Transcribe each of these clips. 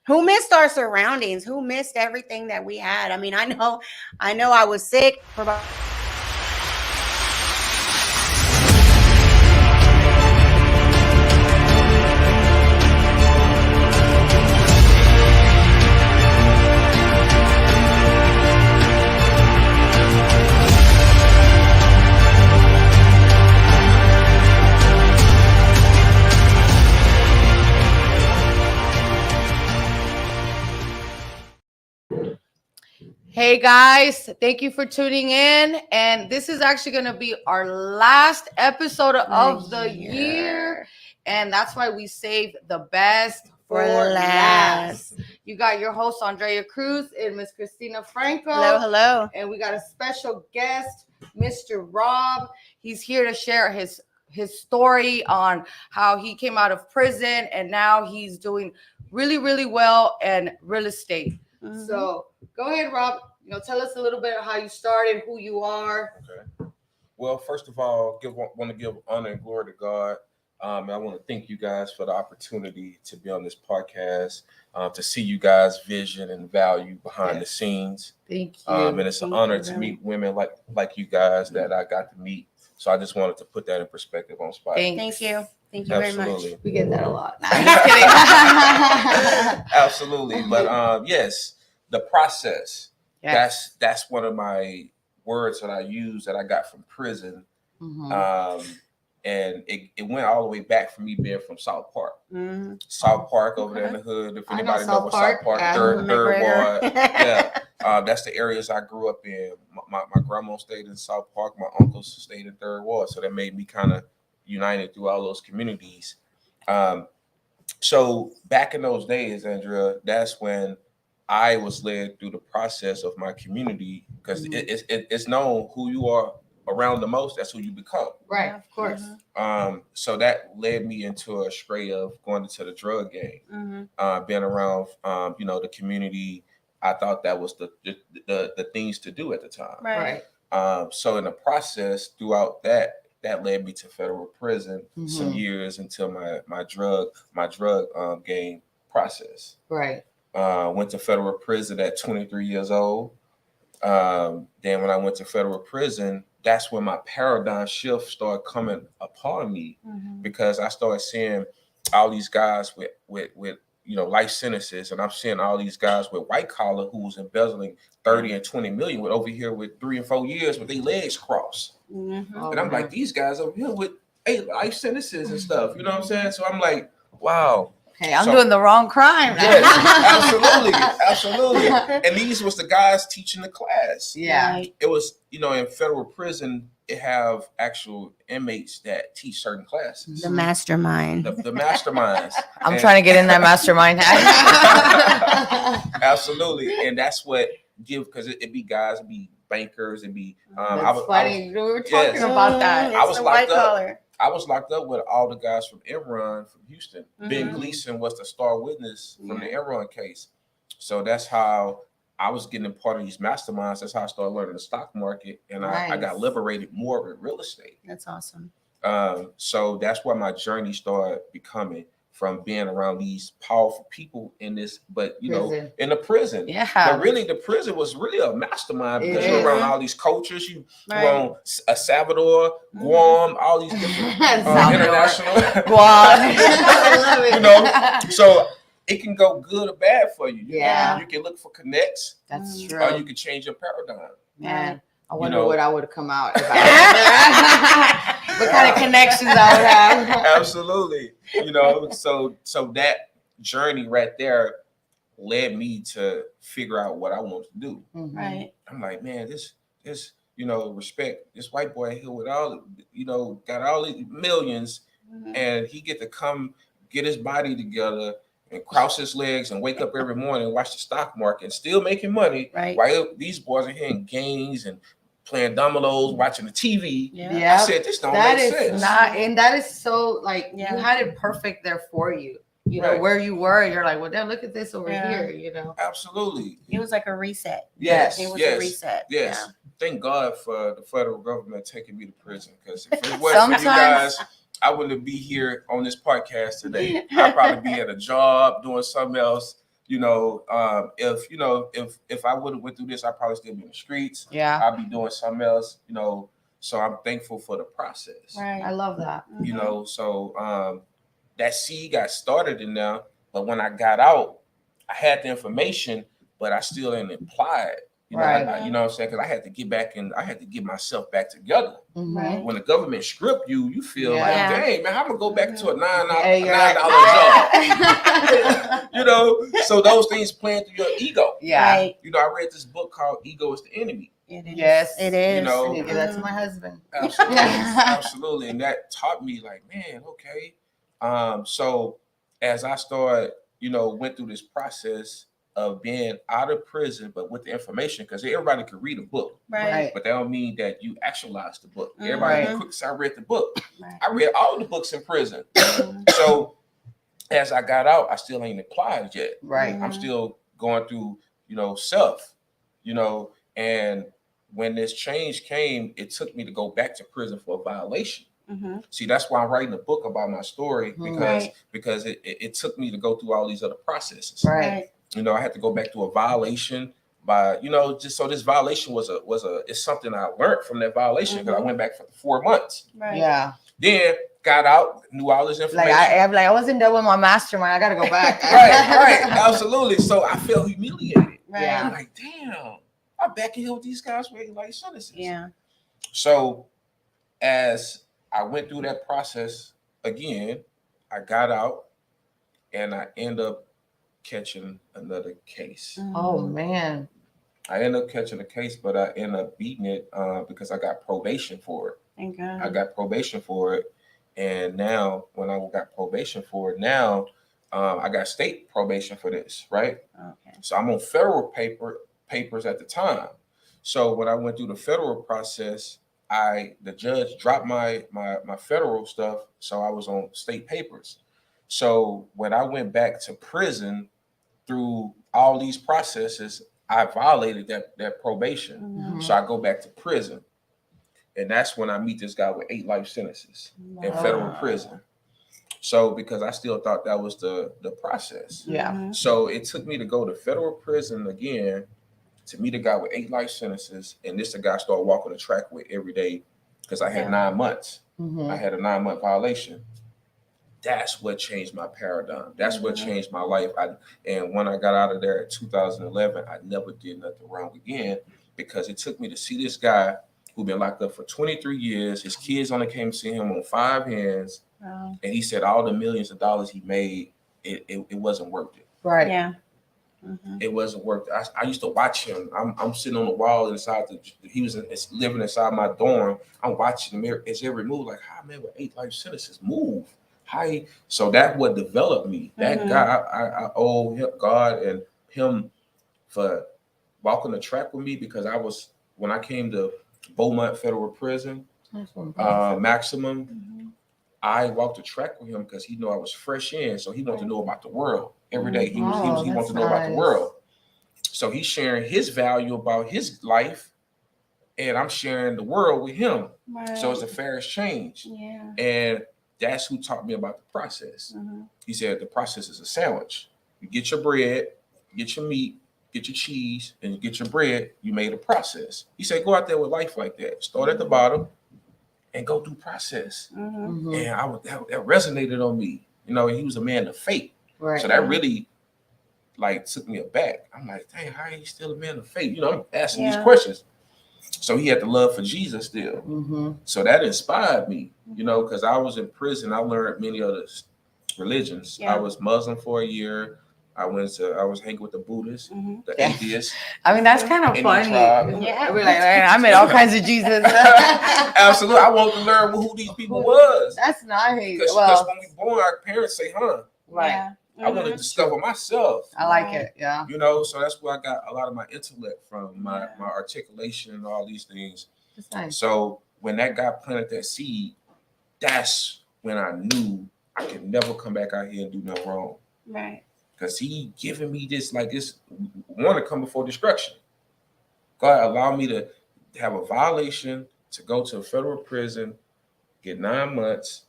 Who missed our surroundings? Who missed everything that we had? I mean, I know I was sick for about Hey guys, thank you for tuning in. And this is actually going to be our last episode of the year. And that's why we saved the best for last. You got your host, Andrea Cruz, and Miss Christina Franco. Hello. And we got a special guest, Mr. Rob. He's here to share his story on how he came out of prison and now he's doing really, really well in real estate. Mm-hmm. So go ahead, Rob. Tell us a little bit of how you started, who you are. Okay. Well, first of all, want to give honor and glory to God. I want to thank you guys for the opportunity to be on this podcast, to see you guys' vision and value behind the scenes. Thank you. And it's an honor to meet women like you guys that I got to meet. So I just wanted to put that in perspective on spot. Thank you. Thank you very much. We get that a lot. No, I'm just kidding. Absolutely. But yes, the process. Yes. That's one of my words that I use that I got from prison. Mm-hmm. And it went all the way back for me being from South Park. Mm-hmm. South Park over there in the hood. If anybody knows what South Park, third ward. Yeah. That's the areas I grew up in. My grandma stayed in South Park. My uncles stayed in third ward. So that made me kind of united through all those communities. So back in those days, Andrea, that's when I was led through the process of my community because it's known who you are around the most. That's who you become. Right, of course. So that led me into a stray of going into the drug game. Mm-hmm. Being around, the community. I thought that was the things to do at the time. Right. So in the process, throughout that led me to federal prison some years until my drug game process. Right. Went to federal prison at 23 years old. Then when I went to federal prison, that's when my paradigm shift started coming upon me because I started seeing all these guys with life sentences, and I'm seeing all these guys with white collar who's embezzling 30 and 20 million with over here with 3 and 4 years with their legs crossed. Mm-hmm. And I'm like, these guys over here with 8 life sentences and stuff. You know what I'm saying? So I'm like, wow. Hey, I'm doing the wrong crime. Yes, absolutely. And these was the guys teaching the class. Yeah. It was, in federal prison, it have actual inmates that teach certain classes. The mastermind. The masterminds. I'm trying to get in that mastermind. Absolutely. And that's what because it be guys, it be bankers, it be That's funny. We were talking about that. I was locked up. I was locked up with all the guys from Enron from Houston. Ben Gleason was the star witness from the Enron case. So that's how I was getting a part of these masterminds. That's how I started learning the stock market. And I got liberated more with real estate. That's awesome. So that's where my journey started becoming from being around these powerful people in this, but in the prison. Yeah. But really the prison was really a mastermind because you're around all these cultures. You on Salvador, Guam, all these different international Guam. I love it. So it can go good or bad for you. Yeah. You can look for connects. That's true. Or you can change your paradigm. Man. I wonder what I would have come out if I what kind of connections I would have. Absolutely. So that journey right there led me to figure out what I wanted to do. Mm-hmm. Right. I'm like, man, this respect this white boy here with all, got all these millions, and he get to come get his body together and cross his legs and wake up every morning and watch the stock market and still making money. Right. While these boys are here in games and playing dominoes, watching the TV. Yeah. I said, this don't make sense. And that is so you had it perfect there for you. You know, where you were, you're like, well, then look at this over here, Absolutely. It was like a reset. Yes. It was a reset. Yes. Yeah. Thank God for the federal government taking me to prison, because if it wasn't for you guys, I wouldn't be here on this podcast today. I'd probably be at a job doing something else, if I would have went through this, I'd probably still be in the streets. Yeah. I'd be doing something else. So I'm thankful for the process. Right. I love that. So that seed got started in there, but when I got out, I had the information, but I still didn't apply it. Right. You know what I'm saying? Because I had to get back and I had to get myself back together. Right. When the government strip you, you feel Yeah. like, dang, man, I'm gonna go back to a Hey, you're $9 right. job. So those things playing through your ego. Yeah. Right. I read this book called Ego is the Enemy. It is. Yes. It is. I need to give that to my husband. Absolutely. Absolutely. And that taught me like, man, okay. So as I started, went through this process of being out of prison, but with the information, because everybody could read a book, Right. but that don't mean that you actualize the book. Mhm. Everybody Right. quick say, I read the book. Right. I read all the books in prison. Mhm. So as I got out, I still ain't applied yet. Right. I'm still going through, self, and when this change came, it took me to go back to prison for a violation. Mhm. See, that's why I'm writing a book about my story, Mhm. because it took me to go through all these other processes. Right. I had to go back to a violation by, just so this violation it's something I learned from that violation, because I went back for 4 months. Right. Yeah. Then got out, knew all this information. I wasn't done with my mastermind. I gotta go back. right, absolutely. So I felt humiliated. Right. Yeah. I'm like, damn, I'm back in here with these guys with like sentences. Yeah. So as I went through that process again, I got out and I end up catching another case. Oh man. I end up catching a case, but I end up beating it because I got probation for it. Thank God. I got probation for it. And now when I got probation for it, now I got state probation for this, right? Okay. So I'm on federal papers at the time. So when I went through the federal process, the judge dropped my federal stuff, so I was on state papers. So when I went back to prison through all these processes, I violated that probation. Mhm. So I go back to prison. And that's when I meet this guy with 8 life sentences in federal prison. So because I still thought that was the process. Yeah. Mhm. So it took me to go to federal prison again to meet a guy with 8 life sentences. And this the guy I started walking the track with every day because I had Yeah. 9 months. Mhm. I had a 9-month violation. That's what changed my paradigm. That's what changed my life. And when I got out of there in 2011, I never did nothing wrong again because it took me to see this guy who'd been locked up for 23 years. His kids only came to see him on 5 hands. Wow. And he said all the millions of dollars he made, it wasn't worth it. Right. Yeah. Mhm. It wasn't worth it. I used to watch him. I'm sitting on the wall inside he was living inside my dorm. I'm watching him his every move, like, how man with 8 life sentences move? So that what developed me. That guy, I owe him, God and him for walking the track with me because when I came to Beaumont Federal Prison, maximum, Mhm. I walked the track with him because he knew I was fresh in. So he wanted to know about the world every day. He wanted to know about the world. So he's sharing his value about his life and I'm sharing the world with him. Right. So it's a fair exchange. Yeah. And that's who taught me about the process. Mhm. He said the process is a sandwich. You get your bread, get your meat, get your cheese, and you get your bread. You made a process. He said, go out there with life like that. Start at the bottom and go through process. Mhm. Mhm. And that resonated on me. He was a man of faith. Right. So that really took me aback. I'm like, dang, how he still a man of faith? I'm asking these questions. So he had the love for Jesus still. Mhm. So that inspired me, because I was in prison. I learned many other religions. Yeah. I was Muslim for a year. I was hanging with the Buddhists, Mhm. the Yeah. atheists. I mean, that's kind of Any funny. tribe. Yeah. We're like, man, I met all kinds of Jesus. Absolutely. I wanted to learn who these people was. That's nice. Because Well, when we born, our parents say, huh? right. Yeah. I want to Mhm. discover myself. I like it. Yeah. So that's where I got a lot of my intellect from, my articulation and all these things. That's nice. So when that guy planted that seed, that's when I knew I could never come back out here and do nothing wrong. Right. Because he giving me this want to come before destruction. God allowed me to have a violation, to go to a federal prison, get 9 months.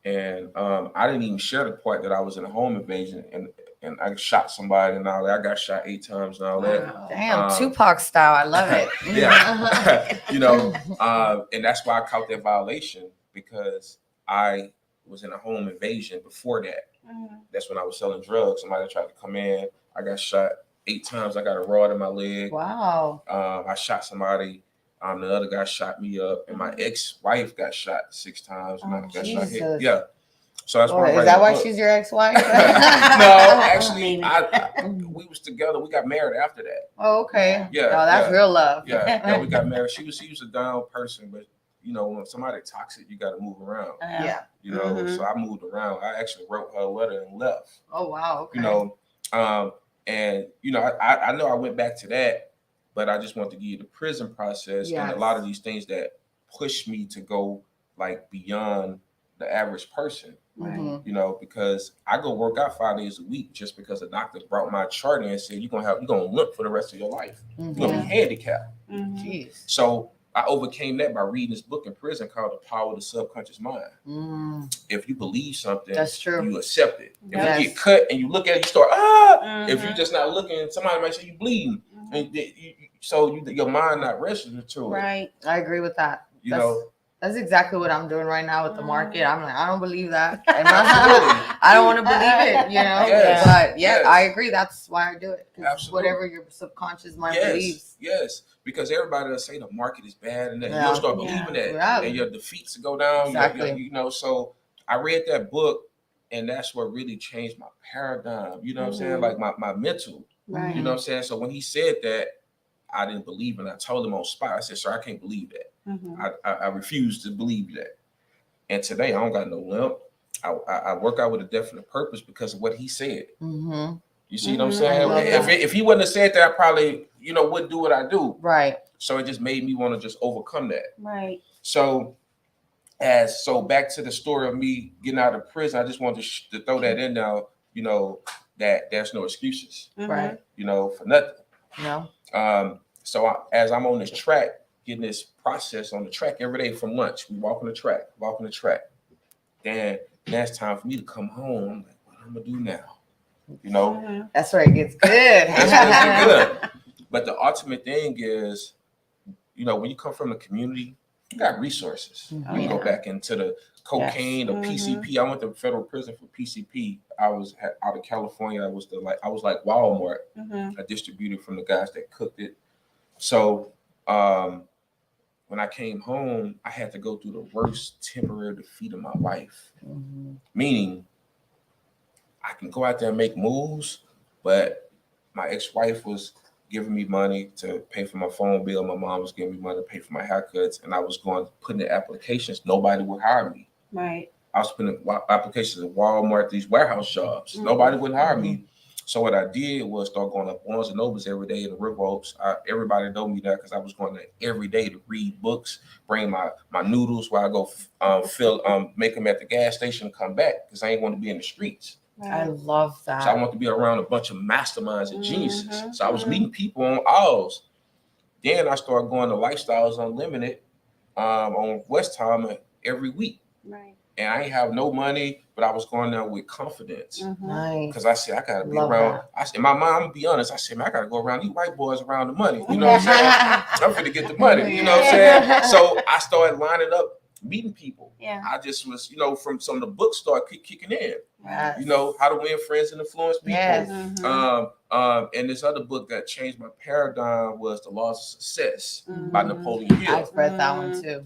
And I didn't even share the part that I was in a home invasion and I shot somebody and all that. I got shot 8 times and all that. Wow. Damn, Tupac style. I love it. Yeah, you know, and that's why I caught that violation, because I was in a home invasion before that. That's when I was selling drugs. Somebody tried to come in. I got shot 8 times. I got a rod in my leg. Wow. I shot somebody. The other guy shot me up, and my ex-wife got shot 6 times. And I got shot Jesus. hit. Yeah. So that's why. Is that why she's your ex-wife? No, actually, we was together. We got married after that. Oh, okay. Yeah. Oh, that's real love. Yeah, we got married. She was a down person, but you know, when somebody toxic, you got to move around. Yeah. You know, so I moved around. I actually wrote her a letter and left. Oh, wow. Okay. You know, and you know, I know I went back to that, but I just want to give you the prison process and a lot of these things that push me to go like beyond the average person. Mm-hmm. You know, because I go work out 5 days a week just because the doctor brought my chart in and said you're gonna limp for the rest of your life. You're gonna be handicapped. Jeez. So I overcame that by reading this book in prison called The Power of the Subconscious Mind. If you believe something, that's true. You accept it. If you get cut and you look at it, you start If you're just not looking, somebody might say you bleeding, and your mind not resting to it. Right. I agree with that. You know. That's exactly what I'm doing right now with the market. I'm like, I don't believe that. I don't want to believe it, you know. Yes. But I agree. That's why I do it. Absolutely. Whatever your subconscious mind believes. Yes, because everybody will say the market is bad, and then you'll start believing that, and your defeats will go down. Exactly. You know, so I read that book, and that's what really changed my paradigm. You know what I'm saying? Like my mental. Right. You know what I'm saying? So when he said that, I didn't believe, and I told him on spot. I said, "Sir, I can't believe that. I refuse to believe that." And today I don't got no limp. I work out with a definite purpose because of what he said. You see what I'm saying? If he wouldn't have said that, I probably wouldn't do what I do. Right. So it just made me want to just overcome that. Right. So back to the story of me getting out of prison. I just wanted to throw that in now. You know that there's no excuses. Right. You know, for nothing. No. So as I'm on this track, getting this process on the track every day from lunch, we walk on the track. Then it's time for me to come home. I'm like, what I'm gonna do now? You know, that's where it gets good. That's good. But the ultimate thing is, when you come from the community, you got resources. You go back into the cocaine, the PCP. I went to federal prison for PCP. I was out of California. I was like Walmart. I distributed from the guys that cooked it. So when I came home, I had to go through the worst temporary defeat of my life. Meaning, I can go out there and make moves, but my ex-wife was giving me money to pay for my phone bill. My mom was giving me money to pay for my haircuts, and I was putting in applications. Nobody would hire me. Right. I was putting in applications at Walmart, these warehouse jobs. Nobody would hire me. So what I did was start going up Barnes and Nobles every day in the River Oaks. Everybody know me there because I was going there every day to read books, bring my noodles while I go make them at the gas station, come back because I ain't want to be in the streets. I love that. So I want to be around a bunch of masterminds and geniuses. So I was meeting people on aisles. Then I started going to Lifestyles Unlimited on West Time every week. Right. And I ain't have no money, but I was going there with confidence. Nice. Because I said, I got to be Love around. that. I said, my mom, I'm going to be honest. I said, man, I got to go around these white boys around the money. You know what I'm saying? I'm going to get the money. You know what I'm saying? So I started lining up, meeting people. Yeah. I just was, from some of the books started kicking in. Yes. How to win friends and influence people. Yes. And this other book that changed my paradigm was The Laws of Success by Napoleon Hill. I've read that one too.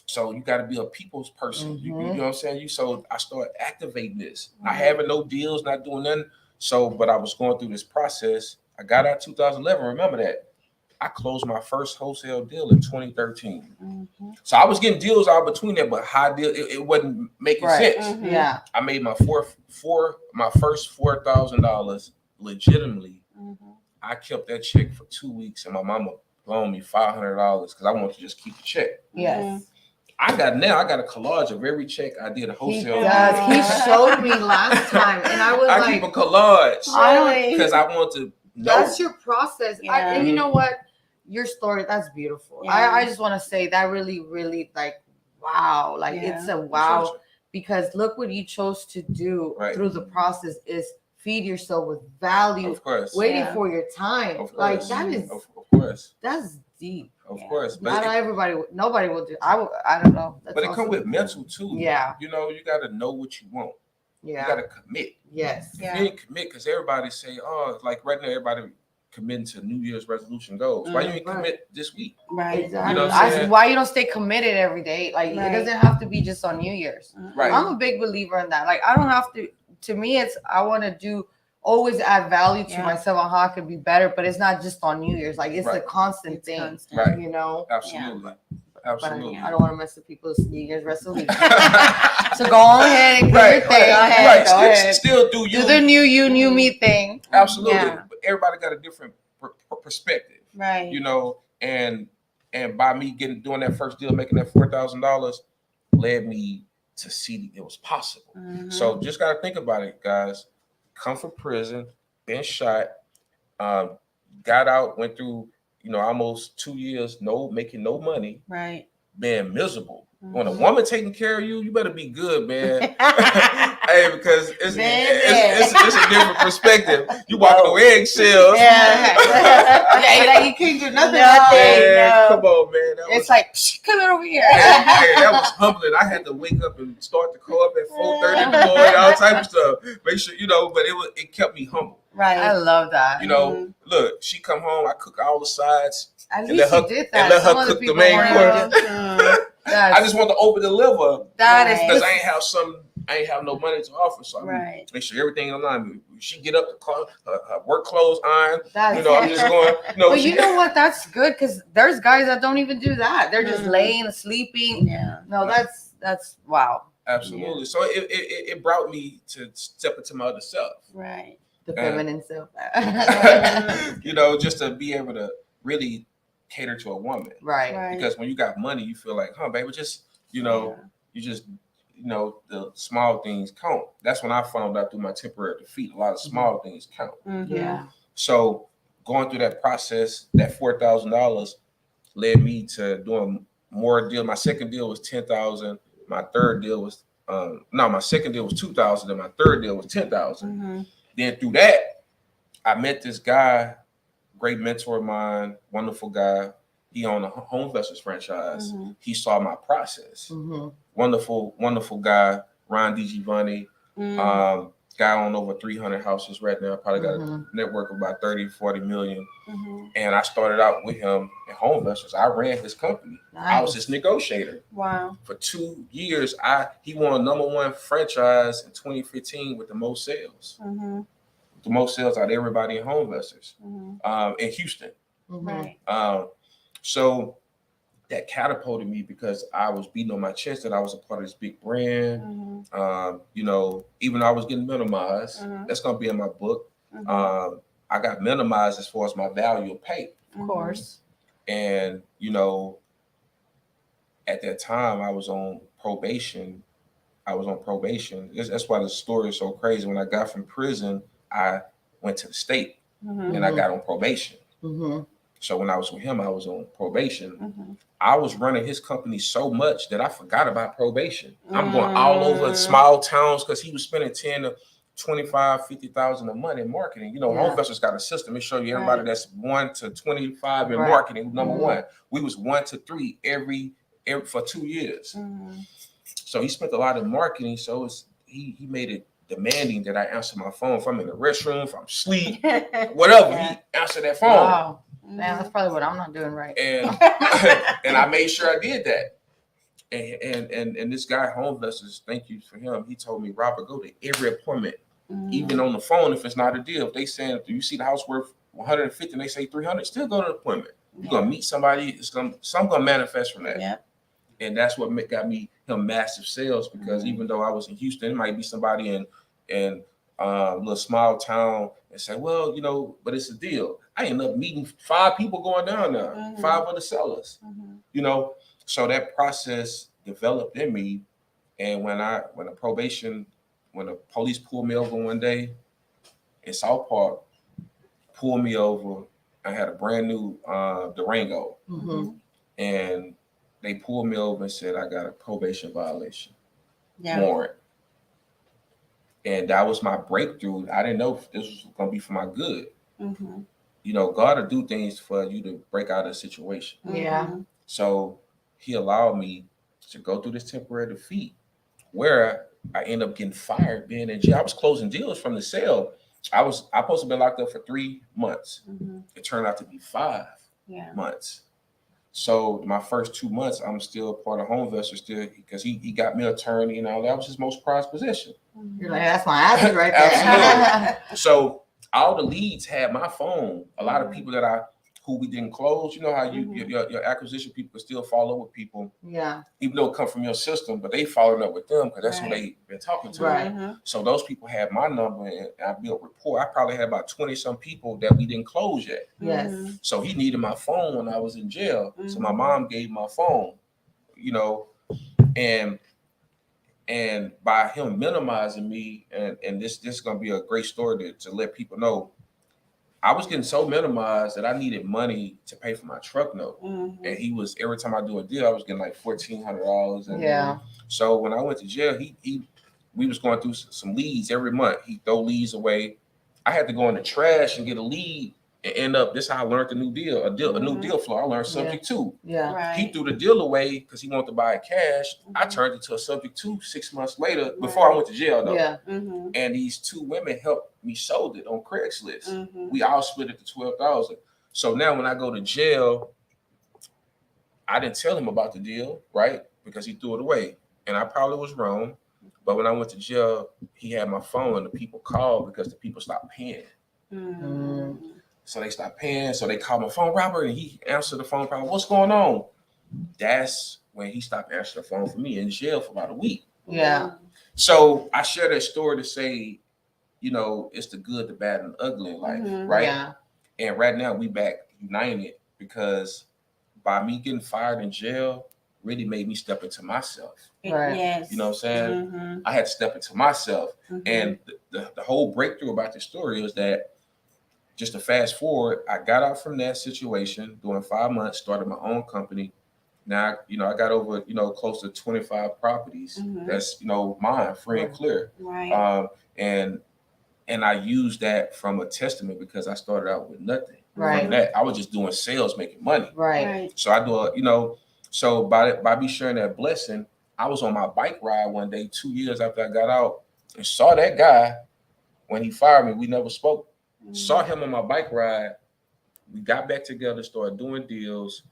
So you got to be a people's person. You know what I'm saying? So I started activating this. Not having no deals, not doing nothing. So, but I was going through this process. I got out 2011. Remember that. I closed my first wholesale deal in 2013. So I was getting deals out between that, but high deal, it wasn't making sense. Yeah. I made my first $4,000 legitimately. I kept that check for 2 weeks, and my mama loaned me $500 because I wanted to just keep the check. Yes. I got a collage of every check I did a wholesale. He does. He showed me last time, and I was I keep a collage because I want to know. That's your process. Yeah. And you know what? Your story, that's beautiful. Yeah. I just want to say that really, really, like, wow. Like, it's a wow. Because look what you chose to do through the process is feed yourself with value, Of course. waiting Yeah. for your time. Of Like course. that is Of course. that's deep. Of Yeah. course. Not But everybody, nobody will do. I don't know. That's but it also, comes with mental too. Yeah. You know, you got to know what you want. Yeah. You got to commit. Yes. If Yeah. you ain't commit, because everybody say, oh, like right now, everybody committing to New Year's resolution goals. Why you ain't Right. commit this week? Right. Exactly. You know what I'm saying? Why you don't stay committed every day? Like Right. it doesn't have to be just on New Year's. Right. I'm a big believer in that. Like I don't have to. To me, it's I want to do always add value to Yeah. myself on how I can be better. But it's not just on New Year's. Like it's a Right. constant It's thing. constant. Right. You know. Absolutely. Absolutely. But I don't want to mess with people's New Year's resolutions. So go on ahead and do Right, your thing. Go ahead. Right. Go ahead. Still do you. Do the new you, new me thing. Absolutely. Yeah. But everybody got a different perspective. Right. You know, and by me doing that first deal, making that $4,000, led me to see it was possible. Mhm. So just gotta think about it, guys. Come from prison, been shot, got out, went through, almost 2 years, making no money, Right. being miserable. When a Mhm. woman taking care of you, you better be good, man. Hey, because it's a different perspective. You walking on eggshells. Yeah. You can't do nothing. Nothing. Man, No. come on, man. That It's was, like come on over here. hey, that was humbling. I had to wake up and start the call up at 4:30 in the morning, all type of stuff. Make sure, but it kept me humble. I Right. love that. Look, she come home, I cook all the sides, At and least let you her- did and that. let her Some other cook the people main won't course. even do- Mhm. I just want to over deliver That Right. because is I ain't have no money to offer, so I'm Right. make sure everything in line. She get up, her work clothes on. That's I'm just going. But you know what? That's good because there's guys that don't even do that. They're just Mhm. laying, sleeping. Yeah. No, that's wow. Absolutely. So it brought me to step into my other self. Right. The feminine self. Just to be able to really cater to a woman. Right. Right. Because when you got money, you feel like, baby, just Yeah. you just the small things count. That's when I found out through my temporary defeat. A lot of small things count. Mhm. Yeah. So going through that process, that $4,000 led me to doing more deals. My second deal was 10,000. My third deal was my second deal was 2,000, and my third deal was 10,000. Mhm. Then through that, I met this guy, great mentor of mine, wonderful guy. He owned a home investors franchise. Mhm. He saw my process. Mm-hmm. Wonderful, wonderful guy, Ron DiGiovanni. Mhm. Guy owned over 300 houses right now. Probably got Mhm. a network of about 30, 40 million. Mhm. And I started out with him in home investors. I ran his company. I was his negotiator. Wow. For 2 years, he won #1 franchise in 2015 with the most sales. Mhm. The most sales out of everybody in home investors Mhm. in Houston. Right. So that catapulted me because I was beating on my chest that I was a part of this big brand. Mhm. Even though I was getting minimized, that's going to be in my book. Mhm. I got minimized as far as my value of pay. Of course. And, at that time I was on probation. That's why the story is so crazy. When I got from prison, I went to the state and I got on probation. Mm-hmm. So when I was with him, I was on probation. Mhm. I was running his company so much that I forgot about probation. I'm going all over small towns because he was spending 10 to 25, 50,000 a month in marketing. Home investors got a system. It show you everybody that's 1 to 25 in marketing. Number one, we was 1 to 3 every for 2 years. Mhm. So he spent a lot in marketing. So he made it demanding that I answer my phone. If I'm in the restroom, if I'm asleep, whatever, he answered that phone. Wow. Man, that's probably what I'm not doing right. And and I made sure I did that. And this guy, home investors, thank you for him. He told me, Robert, go to every appointment, even on the phone if it's not a deal. If they saying, do you see the house worth 150 and they say 300, still go to the appointment. You're gonna meet somebody. Something gonna manifest from that. Yep. And that's what got him massive sales because even though I was in Houston, it might be somebody in a little small town and say, well, but it's a deal. I ended up meeting 5 people going down there, 5 other sellers, So that process developed in me. And when the police pulled me over one day in South Park, pulled me over, I had a brand new Durango. And they pulled me over and said, I got a probation violation warrant. And that was my breakthrough. I didn't know if this was going to be for my good. Mm-hmm. You know, God will do things for you to break out of a situation. Yeah. So he allowed me to go through this temporary defeat where I end up getting fired, being in jail. I was closing deals from the cell. I supposed to be locked up for 3 months. Mm-hmm. It turned out to be 5 months. So my first 2 months, I'm still part of Home Investor still because he got me an attorney and all that. Was his most prized possession. You're like, that's my ass right there. Absolutely. So all the leads had my phone. A lot of people who we didn't close. You know how your acquisition people can still follow with people. Yeah. Even though it come from your system, but they following up with them because that's who they been talking to. Right. So those people had my number and I built rapport. I probably had about 20 some people that we didn't close yet. Yes. So he needed my phone when I was in jail. So my mom gave my phone, you know, and by him minimizing me, and this is gonna be a great story to let people know. I was getting so minimized that I needed money to pay for my truck note. And he was, every time I do a deal, I was getting like $1,400. And so when I went to jail, we was going through some leads every month. He throw leads away. I had to go in the trash and get a lead and end up. This is how I learned a new deal flow. I learned subject to. Yeah. He threw the deal away because he wanted to buy it cash. I turned it to a subject to 6 months later before I went to jail though. Yeah. And these two women helped me sold it on Craigslist. We all split it to 12,000. So now when I go to jail, I didn't tell him about the deal, right? Because he threw it away. And I probably was wrong. But when I went to jail, he had my phone and the people called because the people stopped paying. So they stopped paying. So they called my phone, Robert, and he answered the phone, probably, what's going on? That's when he stopped answering the phone for me in jail for about a week. Yeah. So I share that story to say, you know, it's the good, the bad, and the ugly in life, right? Yeah. And right now we back united because by me getting fired in jail really made me step into myself. Right. Yes. You know what I'm saying? I had to step into myself. And the whole breakthrough about this story is that, just to fast forward, I got out from that situation doing 5 months, started my own company. Now, you know, I got over, you know, close to 25 properties. That's, you know, mine, free and clear. Right. And I used that from a testament because I started out with nothing. Right. From that, I was just doing sales, making money. Right. So I do, you know, so by me sharing that blessing, I was on my bike ride one day, 2 years after I got out, and saw that guy. When he fired me, we never spoke. Saw him on my bike ride. We got back together, started doing deals.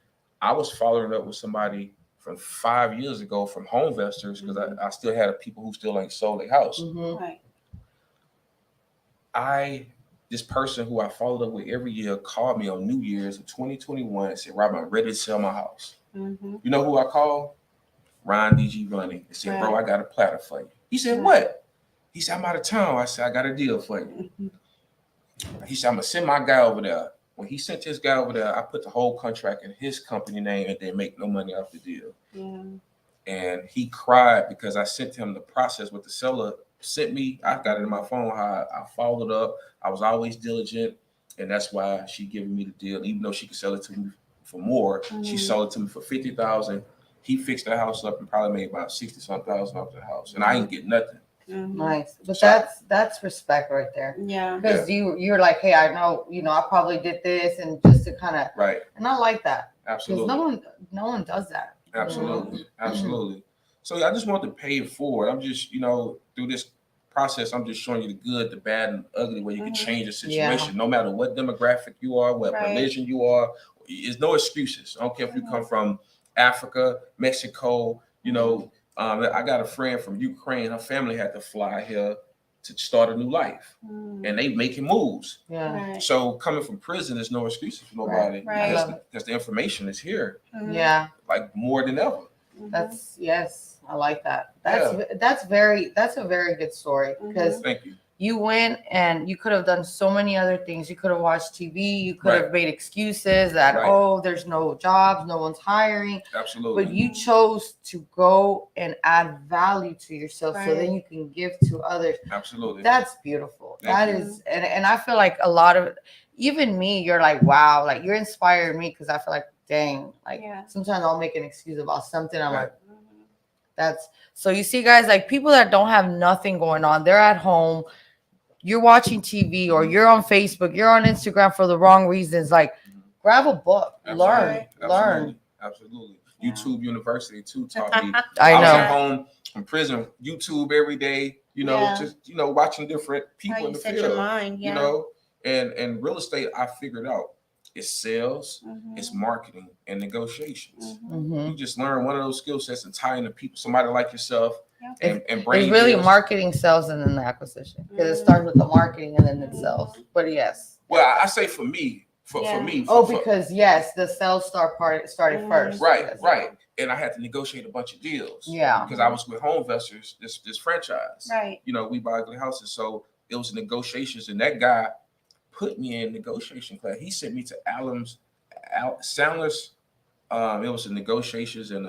I was following up with somebody from 5 years ago from Home Investors because I still had people who still ain't sold their house. Right. This person who I followed up with every year called me on New Year's of 2021 and said, Robert, I'm ready to sell my house. You know who I called? Ron DG Running. He said, bro, I got a platter for you. He said, what? He said, I'm out of town. I said, I got a deal for you. He said, I'm going to send my guy over there. When he sent his guy over there, I put the whole contract in his company name and didn't make no money off the deal. And he cried because I sent him the process what the seller sent me. I got it in my phone, how I followed up. I was always diligent. And that's why she giving me the deal. Even though she could sell it to me for more, she sold it to me for $50,000. He fixed the house up and probably made about 60-some thousand off the house. And I ain't get nothing. Nice. But So that's respect right there. Yeah. Because you're like, hey, I know, I probably did this, and just to kind of right. And I like that. Absolutely. Because no one does that. Absolutely. Absolutely. So I just want to pay it forward. I'm just, through this process, I'm just showing you the good, the bad, and the ugly way you can change the situation, no matter what demographic you are, what religion you are. There's no excuses. I don't care if you come from Africa, Mexico, I got a friend from Ukraine. Her family had to fly here to start a new life, and they making moves. Yeah. Right. So coming from prison, there's no excuses for nobody because the information is here, Yeah. like more than ever. Yes, I like that. That's a very good story because Thank you. You went and you could have done so many other things. You could have watched TV. You could have made excuses that, there's no jobs, no one's hiring. Absolutely. But you chose to go and add value to yourself so then you can give to others. Absolutely. That's beautiful. And I feel like a lot of, even me, you're like, wow, like you're inspiring me because I feel like, dang, like sometimes I'll make an excuse about something. I'm like, That's so you see, guys, like people that don't have nothing going on, they're at home, you're watching TV or you're on Facebook, you're on Instagram for the wrong reasons. Like, grab a book, learn. Absolutely. YouTube University too taught me. I I was know. at home from prison, YouTube every day, just watching different people How in you the set field. your mind, And real estate, I figured out it's sales, it's marketing, and negotiations. Mhm. You just learn one of those skill sets and tie into people, somebody like yourself, and bring It's really deals. marketing, sales, and then the acquisition, because it starts with the marketing and then it sells. But yes. Well, I say for me, for me. Because yes, the sales started first. Right, Yes. right. And I had to negotiate a bunch of deals. Yeah. Because I was with Home Investors, this franchise. Right. We buy ugly houses. So it was negotiations, and that guy put me in negotiation class. He sent me to Sandler's. It was a negotiations and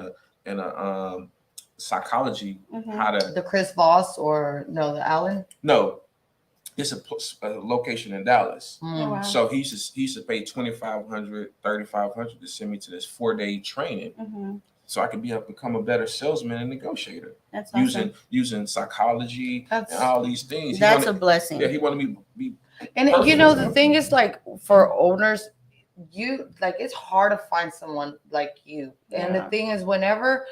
a psychology. How to The Chris Voss or no, the Allen? No. It's a location in Dallas. Oh, wow. So he used to pay $2,500, $3,500 to send me to this 4-day training, so I could become a better salesman and negotiator. That's awesome. Using psychology and all these things. That's a blessing. Yeah, he wanted me to be. And perfect. the thing is, like, for owners, it's hard to find someone like you. And the thing is, whenever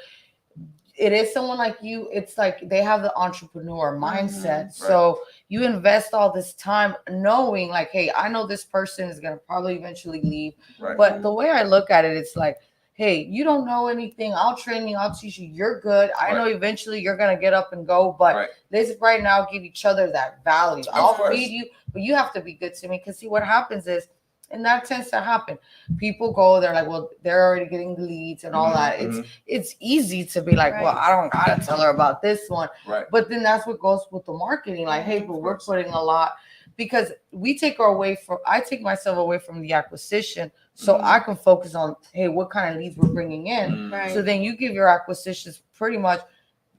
it is someone like you, it's like they have the entrepreneur mindset. So you invest all this time knowing, like, hey, I know this person is going to probably eventually leave. Right. But the way I look at it, it's like, hey, you don't know anything. I'll train you. I'll teach you. You're good. I know eventually you're going to get up and go. But let's right now give each other that value. I'll feed you, but you have to be good to me. Because see, what happens is, and that tends to happen. People go, they're like, well, they're already getting leads and all that. It's easy to be like, well, I don't gotta tell her about this one. Right. But then that's what goes with the marketing. Like, hey, but we're putting a lot, because I take myself away from the acquisition, so I can focus on, hey, what kind of leads we're bringing in. Right. So then you give your acquisitions pretty much.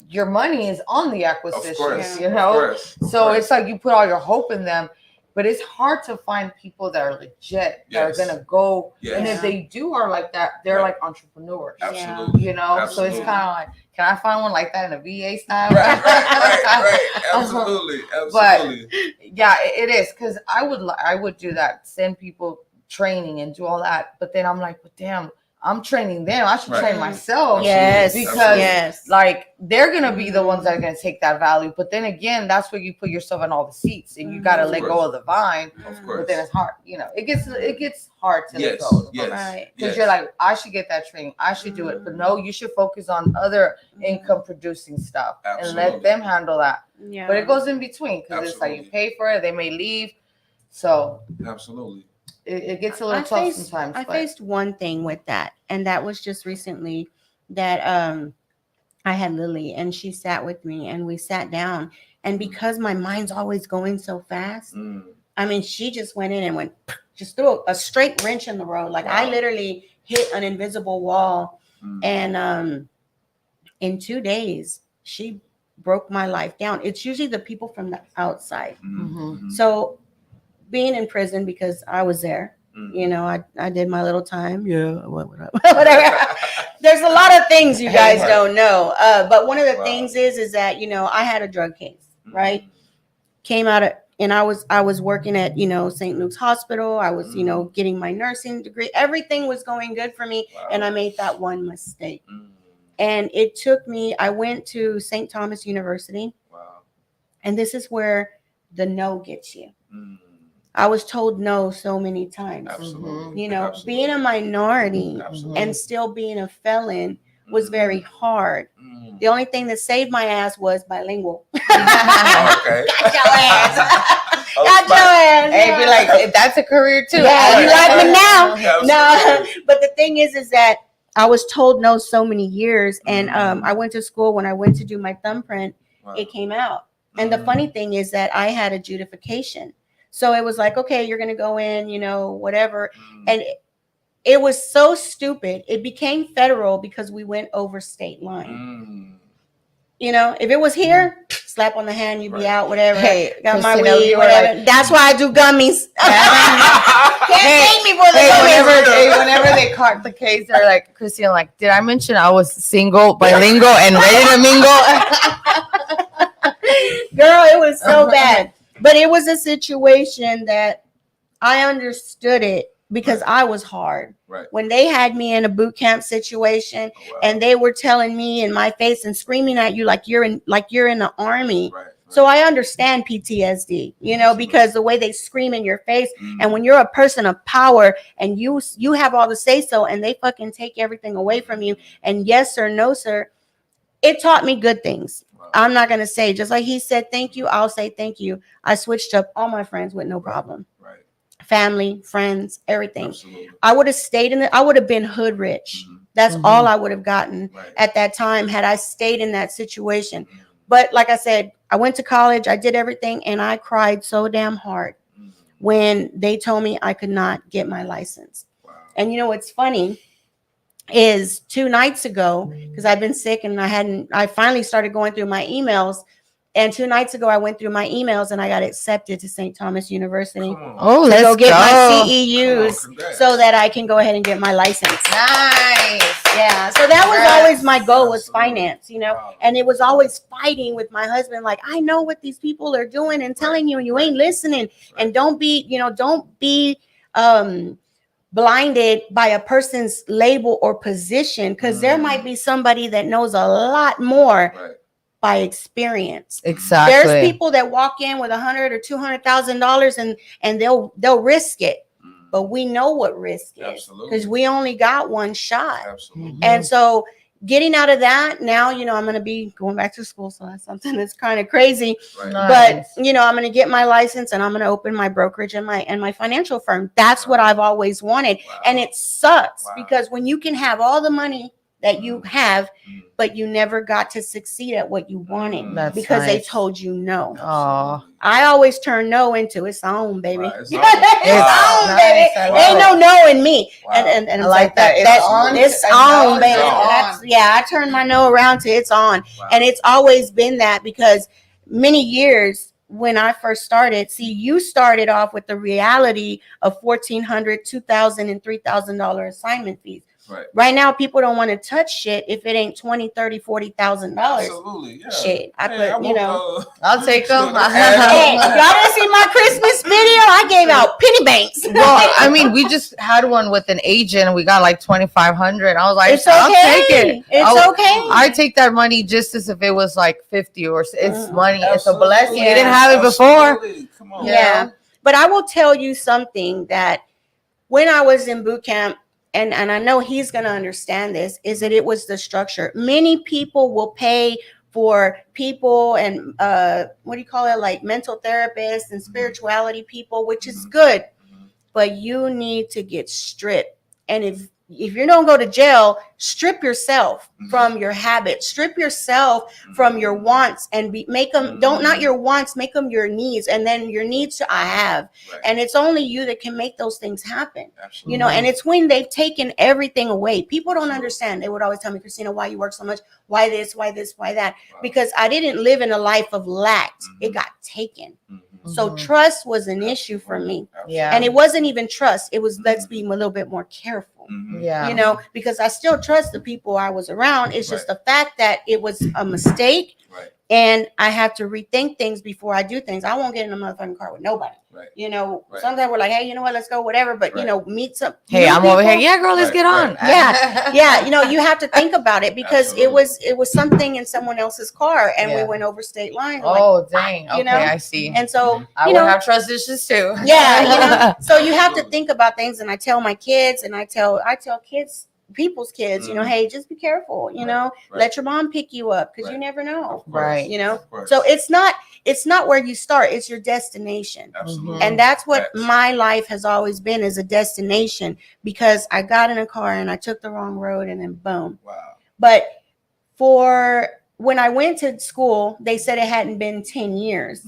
Your money is on the acquisition, of course. So it's like you put all your hope in them. But it's hard to find people that are legit, that are going to go. Yes. And if they are like that, they're like entrepreneurs. Absolutely. Absolutely. So it's kind of like, can I find one like that in a VA style? Right. Absolutely. But yeah, it is. Because I would do that, send people training and do all that. But then I'm like, but damn, I'm training them. I should train myself. Yes. Because like they're gonna be the ones that are gonna take that value. But then again, that's where you put yourself in all the seats, and you gotta let go of the vine. Of course. But then it's hard. It gets hard to let go. Yes. Right. Because you're like, I should get that training. I should do it. But no, you should focus on other income producing stuff and let them handle that. Yeah. But it goes in between, because it's like you pay for it, they may leave. So absolutely. It gets a little tough sometimes. I faced one thing with that, and that was just recently that I had Lily, and she sat with me, and we sat down, and because my mind's always going so fast, I mean, she just went in and just threw a straight wrench in the road. Like I literally hit an invisible wall, and in 2 days, she broke my life down. It's usually the people from the outside. So being in prison, because I was there, I did my little time. Yeah, whatever. There's a lot of things you guys don't know. But one of the things is that, I had a drug case, right? Came out of, and I was working at, St. Luke's Hospital. I was, getting my nursing degree. Everything was going good for me. And I made that one mistake. And it took me, I went to St. Thomas University. And this is where the no gets you. I was told no so many times. Absolutely. Being a minority and still being a felon was very hard. The only thing that saved my ass was bilingual. Okay. Got your ass. Got your ass. Hey, be like, that's a career too. Yeah, you like me now? Absolutely. No, but the thing is that I was told no so many years, and I went to school. When I went to do my thumbprint, it came out. And the funny thing is that I had adjudication. So it was like, okay, you're going to go in, whatever. And it was so stupid. It became federal because we went over state line. If it was here, slap on the hand, you'd be out, whatever. Hey, got my Christina, weed, whatever. That's why I do gummies. Can't take me for the whenever they caught the case, they're like, Christina, like, did I mention I was single, bilingual, and ready to mingle? Girl, it was so bad. But it was a situation that I understood it because I was hard. Right. When they had me in a boot camp situation and they were telling me in my face and screaming at you like you're in the army. Right. So I understand PTSD, you know, because the way they scream in your face, and when you're a person of power and you have all the say so, and they fucking take everything away from you, and yes sir, no sir, it taught me good things. Wow. I'm not gonna say, just like he said thank you, I'll say thank you. I switched up all my friends with no problem. Right. Family, friends, everything. Absolutely. I would have stayed in it. I would have been hood rich. That's all I would have gotten at that time had I stayed in that situation. But like I said, I went to college, I did everything, and I cried so damn hard when they told me I could not get my license. Wow. And you know what's funny is 2 nights ago, because I've been sick and I finally started going through my emails. And 2 nights ago, I went through my emails and I got accepted to St. Thomas University Oh, to go get my Come CEUs on, so that I can go ahead and get my license. Nice. Yeah. So that was always my goal, was Absolutely. finance, you know, Wow. and it was always fighting with my husband. Like, I know what these people are doing and telling you, and you ain't listening. And don't be blinded by a person's label or position, because there might be somebody that knows a lot more by experience. Exactly. There's people that walk in with $100,000 or $200,000 and they'll risk it, but we know what risk is because we only got one shot. Absolutely. And so getting out of that now, you know, I'm going to be going back to school, so that's something that's kind of crazy. Right. But you know, I'm going to get my license and I'm going to open my brokerage and my financial firm. That's what I've always wanted. Wow. And it sucks Wow. because when you can have all the money that you have, but you never got to succeed at what you wanted because they told you no. Oh, I always turn no into it's on, baby. Wow, it's It's on. on, baby. Nice. Ain't no no in me. Wow. And I like that. It's on. It's I know on, baby. it's on. That's, yeah, I turn my no around to it's on. Wow. And it's always been that because many years when I first started, see, you started off with the reality of $1,400, $2,000, and $3,000 assignment fees. Right now, people don't want to touch shit if it ain't $20,000, $30,000, $40,000. Absolutely, yeah. Shit, I Hey, put, you know. I'll take them. Hey, y'all didn't see my Christmas video? I gave out penny banks. Well, I mean, we just had one with an agent and we got like 2,500. I was like, It's okay. I'll take it. It's okay. I take that money just as if it was like 50 or it's money. Absolutely. It's a blessing. Yeah. You didn't have it before. Absolutely. Come on. Yeah. But I will tell you something that when I was in boot camp, and I know he's going to understand this, is that it was the structure. Many people will pay for people and what do you call it, like mental therapists and spirituality people, which is good, but you need to get stripped. And if you don't go to jail, strip yourself from your habits, strip yourself from your wants, and make them not your wants, make them your needs, and then your needs to I have. Right. And it's only you that can make those things happen. Absolutely. You know, and it's when they've taken everything away. People don't understand. They would always tell me, Christina, why you work so much? Why this, why that? Wow. Because I didn't live in a life of lack. It got taken. So trust was an issue for me. Yeah. And it wasn't even trust. It was, let's be a little bit more careful. Yeah. You know, because I still trust the people I was around. It's just the fact that it was a mistake. Right. And I have to rethink things before I do things. I won't get in a motherfucking car with nobody. Right. You know, Right. sometimes we're like, hey, you know what, let's go, whatever. But, you know, meet some. Hey, new I'm over here. people. Yeah, girl, let's Right, get on. right. Yeah. Yeah. You know, you have to think about it because it was something in someone else's car and we Yeah. went over state line. Oh, dang. you Okay, know? I see. And so, I you would know, have trust issues too. yeah, you know, so you have to think about things. And I tell my kids and I tell kids, people's kids, you know, hey, just be careful, you know, let your mom pick you up because you never know. Right. You know, so it's not where you start, it's your destination. Absolutely. And that's what Facts. my life has always been, as a destination, because I got in a car and I took the wrong road and then boom. Wow. But when I went to school, they said it hadn't been 10 years.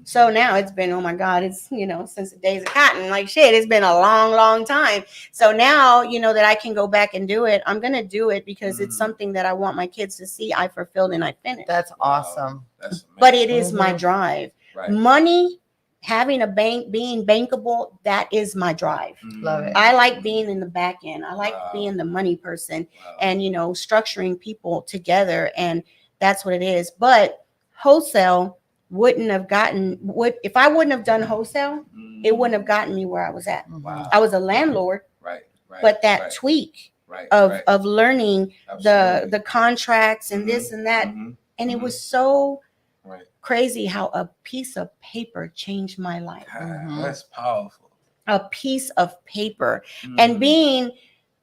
So now it's been, oh my God, it's, you know, since the days of cotton, like shit, it's been a long, long time. So now, you know, that I can go back and do it, I'm going to do it because it's something that I want my kids to see I fulfilled and I finished. That's awesome. That's amazing. But it is my drive. Right. Money having a bank, being bankable, that is my drive. Love it. I like being in the back end. I like Wow. being the money person Wow. and, you know, structuring people together. And that's what it is. But wholesale wouldn't have gotten, if I wouldn't have done wholesale, it wouldn't have gotten me where I was at. Wow. I was a landlord, Right. Right. but that right, tweak right, of right. of learning Absolutely. the contracts and Mhm. this and that, Mhm. and it Mhm. was so Right. crazy how a piece of paper changed my life. God, that's powerful. A piece of paper. Mhm.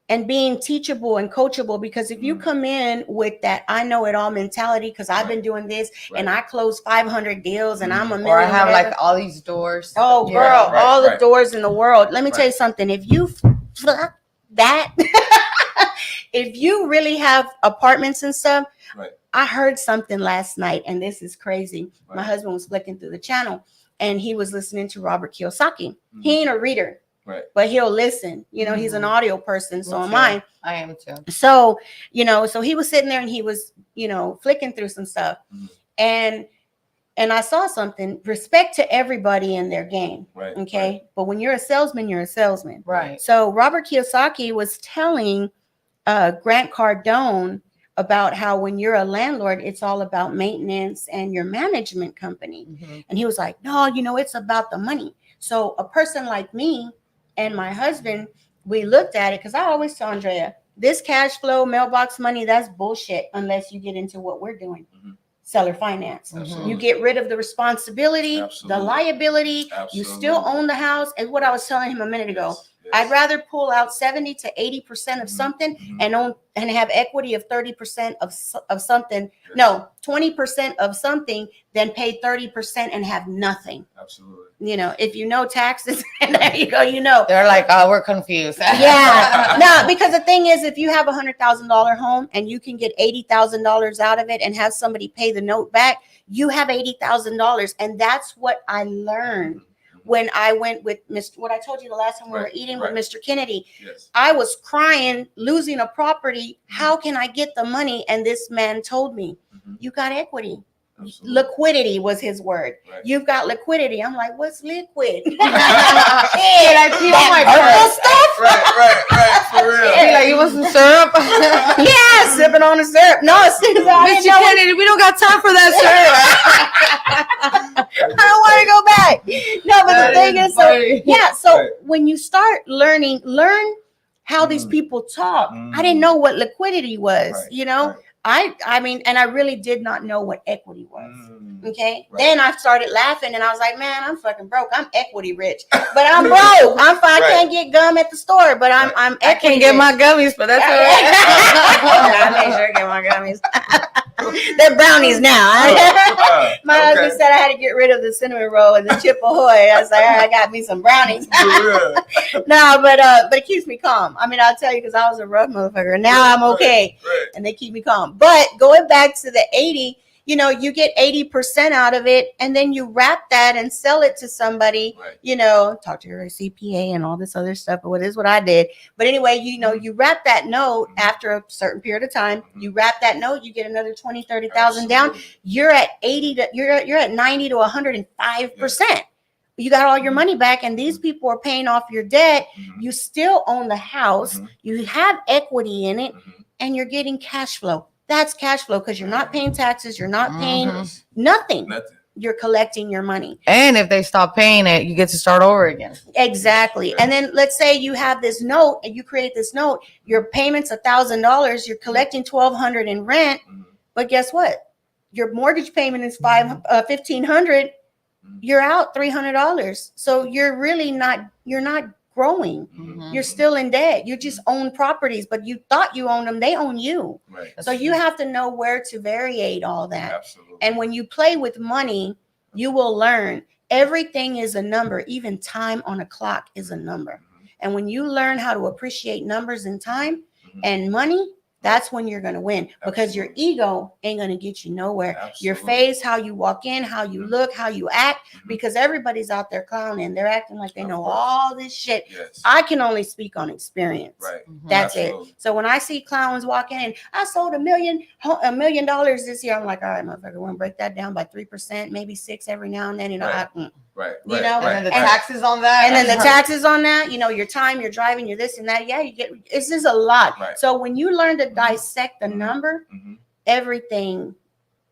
And being teachable and coachable, because if you come in with that I know it all mentality, because I've been doing this and I closed 500 deals and I'm a million, Or I have whatever. like all these doors. Oh, Yeah. girl, Right, all the right. doors in the world. Let me tell you Right. something. If you fuck that, if you really have apartments and stuff, Right. I heard something last night, and this is crazy. My Right. husband was flicking through the channel, and he was listening to Robert Kiyosaki. Mhm. He ain't a reader, Right. but he'll listen. You know, he's an audio person, so Me am too. I. I am too. So, you know, so he was sitting there and he was, you know, flicking through some stuff. Mhm. And I saw something, respect to everybody in their game. Right. Okay. Right. But when you're a salesman, you're a salesman. Right. So Robert Kiyosaki was telling Grant Cardone about how when you're a landlord, it's all about maintenance and your management company. And he was like, no, you know, it's about the money. So a person like me and my husband, we looked at it, because I always tell Andrea, this cash flow, mailbox money, that's bullshit unless you get into what we're doing. Mhm. Seller finance. Absolutely. You get rid of the responsibility, Absolutely. the liability. Absolutely. You still own the house. And what I was telling him a minute ago, Yes, yes. I'd rather pull out 70 to 80% of Mhm. something Mhm. and own and have equity of 30% of something. Yes. No, 20% of something than pay 30% and have nothing. Absolutely. You know, if you know taxes, and there you go, you know. They're like, oh, we're confused. Yeah. No, because the thing is, if you have $100,000 home and you can get $80,000 out of it and have somebody pay the note back, you have $80,000. And that's what I learned when I went with Mr. What I told you the last time we were eating with Mr. Kennedy. Yes. I was crying, losing a property. How can I get the money? And this man told me, you got equity. Absolutely. Liquidity was his word. Right. You've got liquidity. I'm like, what's liquid? Can I pee on my purple purse? stuff? Right. For real. Be like, you want some syrup? Yeah, sipping on the syrup. No, as soon as I didn't Mr. know what- Kennedy, we don't got time for that syrup. I don't want to go back. No, but the thing is, so when you start learn how these people talk. I didn't know what liquidity was, Right, you know. right. I mean, and I really did not know what equity was. Mm. Okay. Right. Then I started laughing and I was like, man, I'm fucking broke. I'm equity rich, but I'm broke. I'm fine. Right. I can't get gum at the store, but I'm I equity can't get rich. my gummies, but that's all I right. made sure to get my gummies. They're brownies now. My husband said I had to get rid of the cinnamon roll and the chip ahoy. I was like, all right, I got me some brownies. No, but it keeps me calm. I mean, I'll tell you, because I was a rough motherfucker. Now I'm okay, and they keep me calm. But going back to the 80, you know, you get 80% out of it, and then you wrap that and sell it to somebody. Right. You know, talk to your CPA and all this other stuff. But what is what I did. But anyway, you know, you wrap that note after a certain period of time. You wrap that note, you get another 20, 30,000 down. You're at 80 to you're at 90 to 105%. You got all your money back, and these people are paying off your debt. You still own the house. You have equity in it, and you're getting cash flow. That's cash flow, because you're not paying taxes. You're not paying nothing. You're collecting your money. And if they stop paying it, you get to start over again. Exactly. And then let's say you have this note and you create this note. Your payment's $1,000. You're collecting $1,200 in rent. But guess what? Your mortgage payment is $1,500. You're out $300. So you're really not growing. You're still in debt. You just own properties, but you thought you owned them. They own you. Right. So you have to know where to variate all that. Absolutely. And when you play with money, you will learn everything is a number. Even time on a clock is a number. And when you learn how to appreciate numbers and time and money, that's when you're going to win, because your ego ain't going to get you nowhere. Your face, how you walk in, how you look, how you act, because everybody's out there clowning. They're acting like they know all this shit. Yes. I can only speak on experience. Right. That's Absolutely. it. So when I see clowns walking in, I sold $1 million this year. I'm like, all right, motherfucker, we're going to break that down by 3%, maybe 6 every now and then. You know, Right. You right, know, And then the right. taxes on that. and then the taxes on that, you know, your time, your driving, your this and that. Yeah, you get, it's just a lot. Right. So when you learn to Mhm. dissect the Mhm. number, Mhm. everything,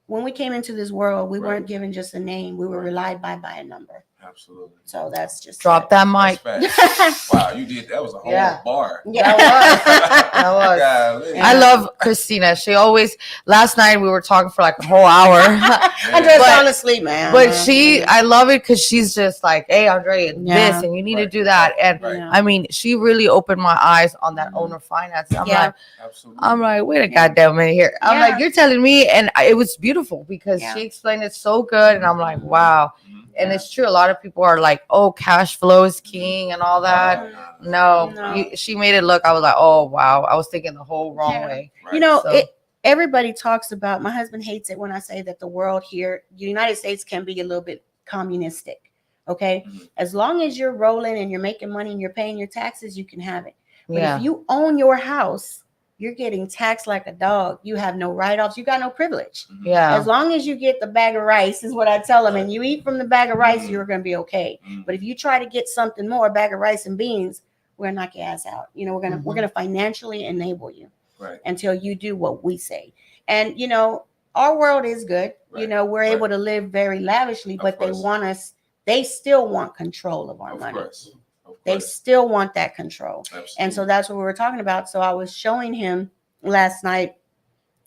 when we came into this world, we Right. weren't given just a name. We were Right. relied by a number. Absolutely. So that's just Drop that mic. That's facts. Wow, you did. That was a whole Yeah. bar. Yeah. That was. Golly. Yeah. I love Christina. She always. Last night we were talking for like a whole hour. I just But- falling asleep, man. But I love it because she's just like, hey, Andre, Yeah. this, and you need to Right. do that. And Right. Yeah. I mean, she really opened my eyes on that Mhm. owner finance. Yeah. Absolutely. I'm like, wait a Yeah. goddamn minute here. I'm Yeah. like, you're telling me, and it was beautiful because Yeah. she explained it so good, and I'm like, wow. Mhm. And it's true. A lot of people are like, oh, cash flow is king and all that. No, No. she made it look. I was like, oh wow. I was thinking the whole wrong Yeah. way. Right. You know, So- everybody talks about, my husband hates it when I say that the world here, the United States can be a little bit communistic. Okay. Mhm. As long as you're rolling and you're making money and you're paying your taxes, you can have it. But Yeah. if you own your house, you're getting taxed like a dog. You have no write-offs. You got no privilege. Mhm. Yeah. As long as you get the bag of rice, is what I tell them, and you eat from the bag of rice, Mhm. you're going to be okay. Mhm. But if you try to get something more, a bag of rice and beans, we're gonna knock your ass out. You know, we're gonna financially enable you Right. until you do what we say. And you know, our world is good. You Right. know, we're Right. able to live very lavishly, Of but they course. want us. They still want control of our Of money. course. Of They course. still want that control. Absolutely. And so that's what we were talking about. So I was showing him last night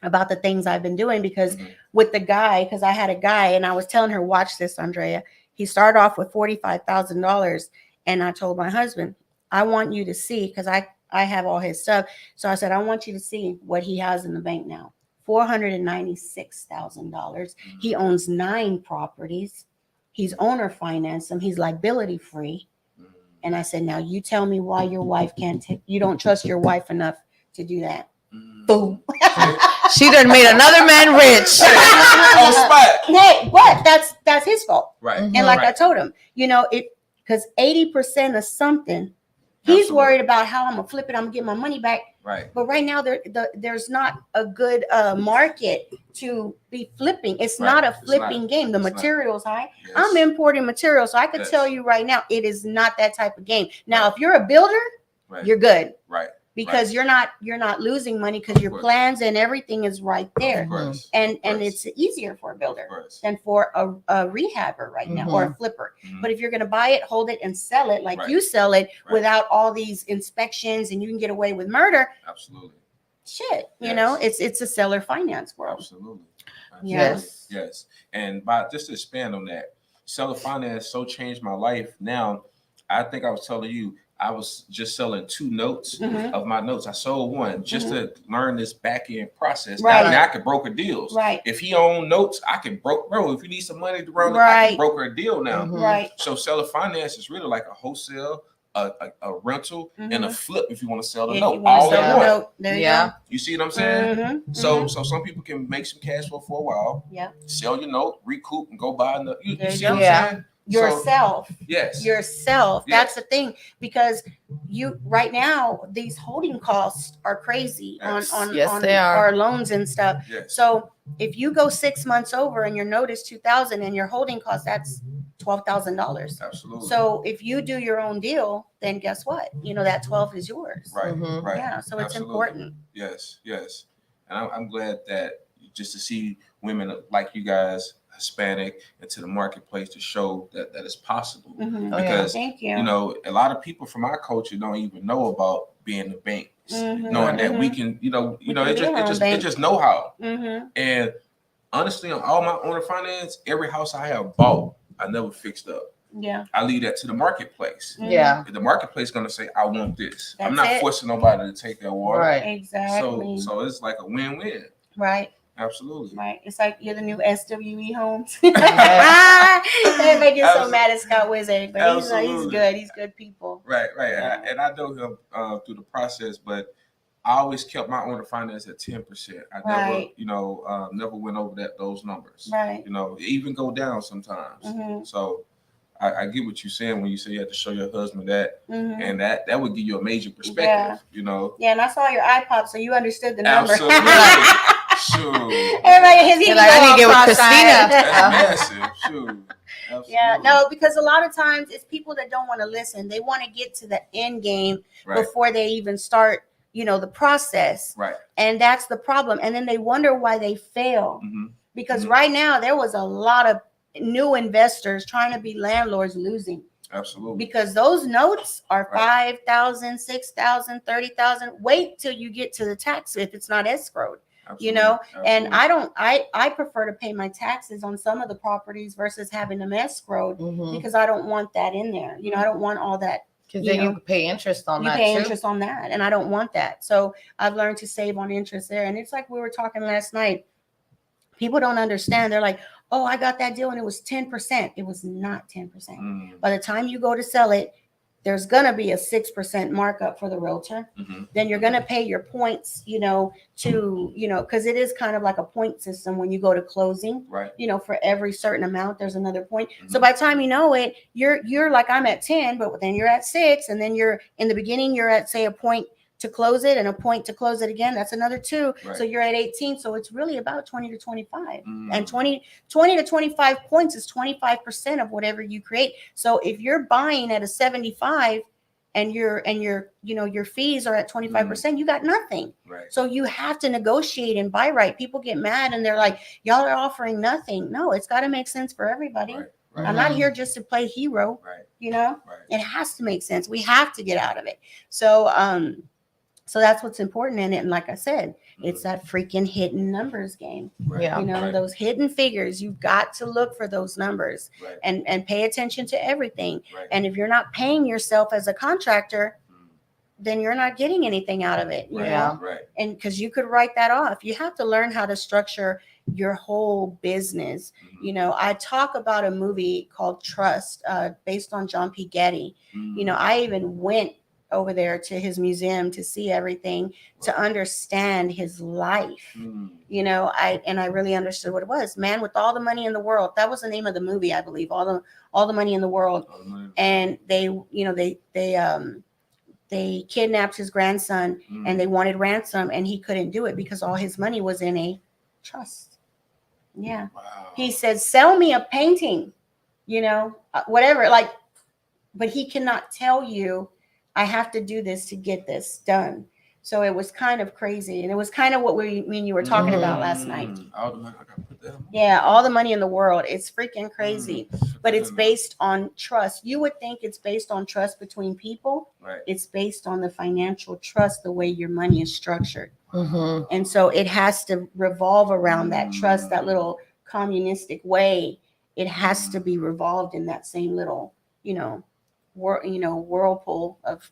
about the things I've been doing because Mhm. with the guy, because I had a guy and I was telling her, watch this, Andrea. He started off with $45,000. And I told my husband, I want you to see, because I have all his stuff. So I said, I want you to see what he has in the bank now. $496,000. He owns 9 properties. He's owner financed them. He's liability free. Mhm. And I said, now you tell me why your wife can't take, you don't trust your wife enough to do that. Mhm. Boom. She done made another man rich. On spot. Hey, but that's his fault. Right. Mhm. And like I Right. told him, you know, it because 80% of something, he's Absolutely. worried about how I'm gonna flip it, I'm gonna get my money back. Right. But right now there's not a good market to be flipping. It's Right. not a It's flipping not. game. The It's not. material's high. Yes. I'm importing material, so I could Yes. tell you right now, it is not that type of game. Now, Right. if you're a builder, Right. you're good Right. because you're not losing money because your course. plans and everything is right there. Of course. And Of course. it's easier for a builder Of course. than for a rehabber right now or a flipper. Mhm. But if you're going to buy it, hold it, and sell it like Right. you sell it Right. without all these inspections and you can get away with murder, Absolutely. shit, you Yes. know, it's a seller finance world. Absolutely. Yes. Yes. And by just to expand on that, seller finance so changed my life. Now, I think I was telling you, I was just selling 2 notes Mhm. of my notes. I sold one just to learn this back end process. Right. Now I could broker deals. Right, If he owned notes, I can broker. Bro, if you need some money to run, I Right. can broker a deal now. Mhm. right. So seller finance is really like a wholesale, a rental, and a flip if you want to sell the If note you want all to in sell the one. note, there you Yeah. You see what I'm saying? go. Mhm, So mhm. so some people can make some cash flow for a while. Yeah. Sell your note, recoup, and go buy another. You There you see go. what I'm Yeah. saying? Yourself. Yes. Yourself. Yes. That's the thing because you right now these holding costs are crazy Yes. on Yes, they are. our loans and stuff. Yes. So if you go 6 months over and your note is 2,000 and your holding cost that's $12,000. Absolutely. So if you do your own deal, then guess what? You know that 12 is yours. Right. Mhm. Right. Yeah. So it's Absolutely. important. Yes. Yes. And I'm glad that just to see women like you guys, Hispanic, into the marketplace to show that it's possible. Mhm. Oh, yeah. Because Thank you. you know, a lot of people from our culture don't even know about being a bank, Mhm, knowing that we mhm. can, We can be our own it bank. just know how. Mhm. And honestly, on all my owner finance, every house I have bought, I never fixed up. Yeah. I leave that to the marketplace. Mhm. Yeah. The marketplace gonna say, I want this. I'm That's not it. forcing nobody to take that water. Right. Exactly. So it's like a win-win. Right. Absolutely. Right. It's like you're the new SWE Homes. Yeah. They make you so Absolutely. mad at Scott Wizard, but he's Absolutely. good. He's good people. Right. Yeah. And I know him through the process, but I always kept my owner finance at 10%. I never, Right. never went over those numbers. Right. You know, it even go down sometimes. Mhm. So I get what you're saying when you say you have to show your husband that, Mhm. and that would give you a major perspective. Yeah. You know, Yeah, and I saw your eye pop, so you understood the number. absolutely. Shoot, Everybody, his You're like, I need to get with Christina. that's massive. Shoot. Yeah, no, because a lot of times it's people that don't want to listen. They want to get to the end game before they even start, the process. Right. And that's the problem. And then they wonder why they fail. Because right now there was a lot of new investors trying to be landlords losing. Absolutely. Because those notes are 5,000, 6,000, 30,000. Wait till you get to the tax if it's not escrowed. Absolutely. And I prefer to pay my taxes on some of the properties versus having them escrowed because I don't want that in there. I don't want all that. Because then you pay interest on that. You pay interest on that, and I don't want that. So I've learned to save on interest there. And it's like we were talking last night. People don't understand. They're like, oh, I got that deal and it was 10%. It was not 10%. By the time you go to sell it, there's going to be a 6% markup for the realtor. Then you're going to pay your points, because it is kind of like a point system when you go to closing, right? For every certain amount, there's another point. So by the time you know it, you're like, I'm at 10, but then you're at 6. And then you're in the beginning, you're at, say, a point to close it and a point to close it again. That's another 2. Right. So you're at 18. So it's really about 20 to 25 and 20 to 25 points is 25% of whatever you create. So if you're buying at a 75 and your fees are at 25%, you got nothing. Right. So you have to negotiate and buy right. People get mad and they're like, y'all are offering nothing. No, it's got to make sense for everybody. Right. I'm not here just to play hero. Right. It has to make sense. We have to get out of it. So that's what's important in it. And like I said, it's that freaking hidden numbers game. Right. Yeah. Those hidden figures, you've got to look for those numbers and pay attention to everything. Right. And if you're not paying yourself as a contractor, then you're not getting anything out of it. You know? Right. And because you could write that off. You have to learn how to structure your whole business. I talk about a movie called Trust, based on John P. Getty. I even went over there to his museum to see everything, to understand his life. I really understood what it was. Man with all the money in the world. That was the name of the movie, I believe. All the money in the world. And they kidnapped his grandson and they wanted ransom, and he couldn't do it because all his money was in a trust. Yeah. Wow. He said, sell me a painting, whatever. But he cannot tell you, I have to do this to get this done. So it was kind of crazy. And it was kind of what you were talking about last night. All the money, I gotta put that on. Yeah, all the money in the world. It's freaking crazy. But it's based on trust. You would think it's based on trust between people. Right. It's based on the financial trust, the way your money is structured. Mm-hmm. And so it has to revolve around that trust, that little communistic way. It has to be revolved in that same little, whirlpool of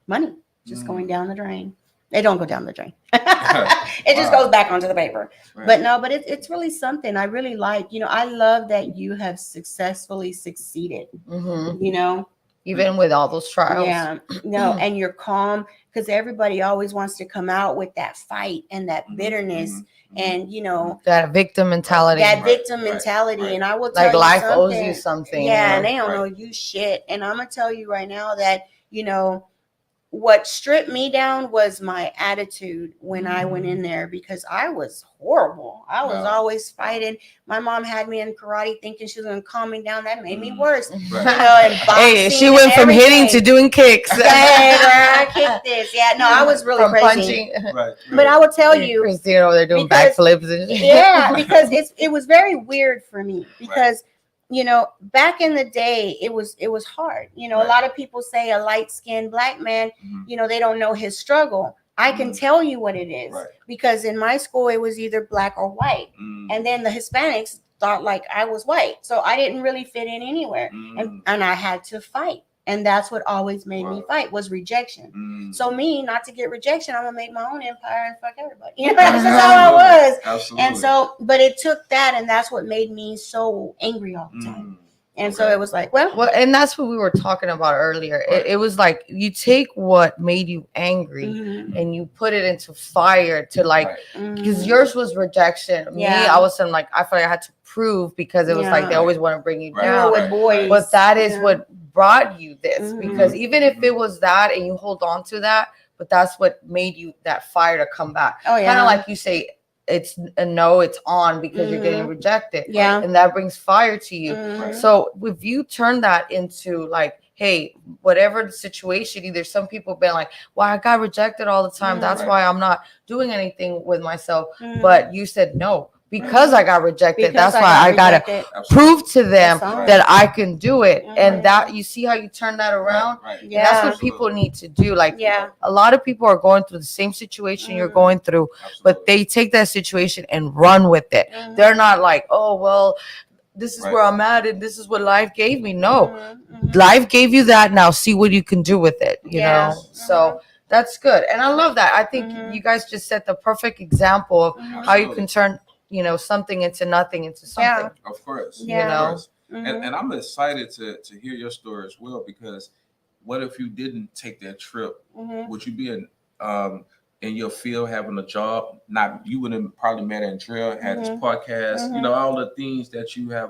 money just going down the drain. They don't go down the drain. It just goes back onto the paper. Right. But it's really something I really like. I love that you have successfully succeeded. Mm-hmm. Even with all those trials. Yeah, no, and you're calm, because everybody always wants to come out with that fight and that bitterness and that victim mentality. Mentality. And I will tell like you life something. owes you something. Yeah, and they don't know you shit. And I'm gonna tell you right now that what stripped me down was my attitude when I went in there, because I was horrible. I was always fighting. My mom had me in karate thinking she was going to calm me down. That made me worse. Right. And boxing she went from hitting to doing kicks. Yeah, I kicked this. Yeah, no, I was really from crazy. Punching. Right. But I will tell you, Christina over there doing because- backflips and shit. yeah, because it was very weird for me, because back in the day, it was hard. A lot of people say a light-skinned black man, they don't know his struggle. I can tell you what it is, because in my school, it was either black or white. And then the Hispanics thought like I was white. So I didn't really fit in anywhere. And I had to fight. And that's what always made me fight, was rejection. So me, not to get rejection, I'm going to make my own empire and fuck everybody. That's just how I was. Absolutely. And so, but it took that, and that's what made me so angry all the time. And so it was like, well, and that's what we were talking about earlier. It was like, you take what made you angry and you put it into fire to because yours was rejection. Me, I was saying I feel like I had to prove, because it was like they always want to bring you down. With boys. But that is what brought you this, because even if it was that and you hold on to that, but that's what made you that fire to come back. Oh, yeah. Kind of like you say, it's a no, it's on because you're getting rejected. Yeah. And that brings fire to you. Mhm. So if you turn that into like, hey, whatever the situation, either some people have been like, well, I got rejected all the time. That's Right. why I'm not doing anything with myself. Mhm. But you said no, because I got rejected. Because That's why I got to rejected. prove to them That's all. that I can do it. And Mhm. that, you see how you turn that around? Right. And that's Yeah. what people need to do. Like, Yeah. a lot of people are going through the same situation you're Mhm. going through, but they take that situation and run with it. Mhm. They're not like, oh, well, this is Right. where I'm at and this is what life gave me. No, Mhm. life gave you that. Now see what you can do with it, you Yeah. know? So that's good. And I love that. I think Mhm. you guys just set the perfect example of Mhm. how you can turn, you know, something into nothing into something. Of course. Yeah. Of You know? course. Mhm. And I'm excited to hear your story as well, because what if you didn't take that trip? Mhm. Would you be in your field having a job? Not, you would have probably met Andrea, had this Mhm. podcast, you Mhm. know, all the things that you have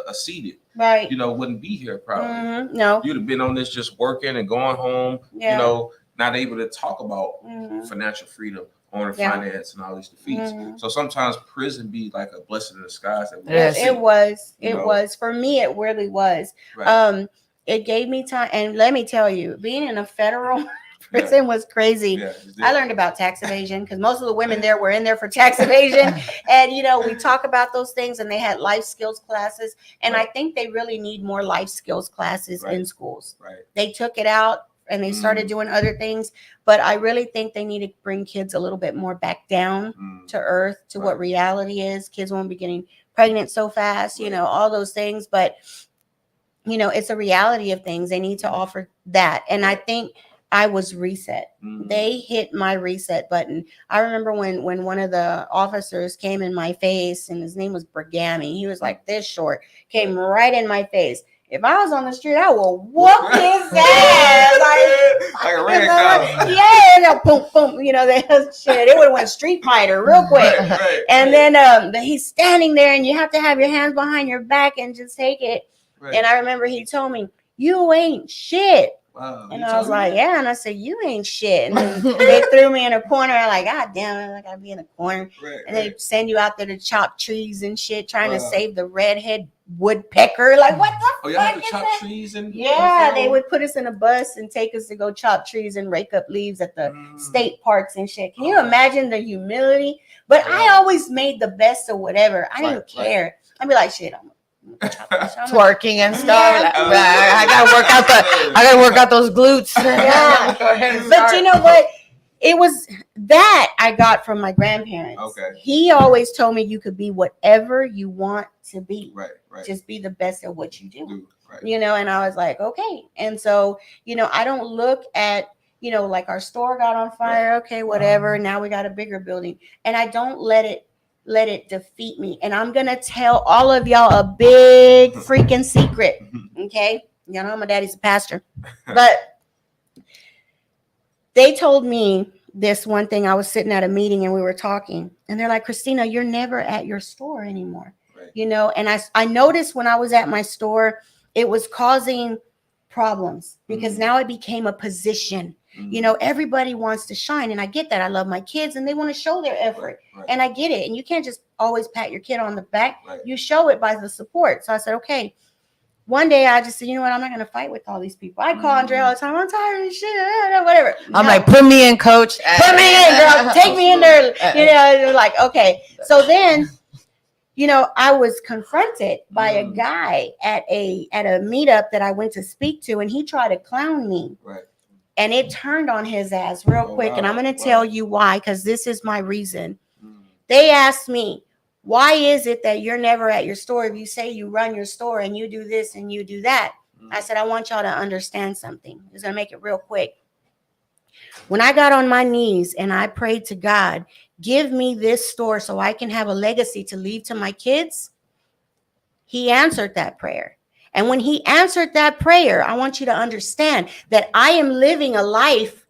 acceded, Right. you know, wouldn't be here probably. Mhm. No. You'd have been on this just working and going home, Yeah. you know, not able to talk about Mhm. financial freedom, owning Yeah. finance, and all these defeats. Mhm. So sometimes prison be like a blessing in disguise. That we Yes. don't It see, was. you It know? was. For me, it really was. Right. It gave me time. And let me tell you, being in a federal prison was crazy. Yeah, I learned about tax evasion because most of the women there were in there for tax evasion. And, you know, we talk about those things, and they had life skills classes. And I think they really need more life skills classes in schools. Right. They took it out and they started doing other things. But I really think they need to bring kids a little bit more back down to earth, to what reality is. Kids won't be getting pregnant so fast, you know, all those things. But, you know, it's a reality of things. They need to offer that. And I think I was reset. They hit my reset button. I remember when one of the officers came in my face, and his name was Brigami. He was like this short, came right in my face. If I was on the street, I will whoop his ass. Like a rag doll. Yeah, boom, boom. You know, shit. It would have went Street Fighter real quick. And then he's standing there, and you have to have your hands behind your back and just take it. Right. And I remember he told me, "You ain't shit." Wow, and I was like, "Yeah." And I said, "You ain't shit." And then they threw me in a corner. I'm like, "God damn it, I gotta be in a corner." And they send you out there to chop trees and shit, trying to save the redhead woodpecker. Like, what the Oh, y'all had fuck to is chop that? trees and Yeah, they would put us in a bus and take us to go chop trees and rake up leaves at the state parks and shit. Can you imagine the humility? But I always made the best of whatever. I didn't care. I'd be like, shit, I'm twerking and stuff. I gotta work out those glutes. Yeah. But you know what? It was that I got from my grandparents. Okay. He always told me you could be whatever you want to be. Right. Just be the best at what you do. Right. You know, and I was like, okay. And so, you know, I don't look at, you know, like our store got on fire. Okay, whatever. Now we got a bigger building. And I don't let it defeat me. And I'm gonna tell all of y'all a big freaking secret. Okay. You know, my daddy's a pastor. But they told me this one thing. I was sitting at a meeting and we were talking, and they're like, Christina, you're never at your store anymore. Right. You know, and I noticed when I was at my store, it was causing problems because now it became a position. You know, everybody wants to shine, and I get that. I love my kids and they want to show their effort. And I get it. And you can't just always pat your kid on the back. You show it by the support. So I said, okay. One day I just said, you know what? I'm not going to fight with all these people. I call Andre all the time. I'm tired of shit, whatever. I'm like, put me in, coach. Put me in, girl. Take me in there. You know, like, okay. So then, you know, I was confronted by a guy at a meetup that I went to speak to, and he tried to clown me. Right. And it turned on his ass real quick. Wow. And I'm going to tell you why, because this is my reason. They asked me, why is it that you're never at your store if you say you run your store and you do this and you do that? I said, I want y'all to understand something. It's going to make it real quick. When I got on my knees and I prayed to God, give me this store so I can have a legacy to leave to my kids, he answered that prayer. And when he answered that prayer, I want you to understand that I am living a life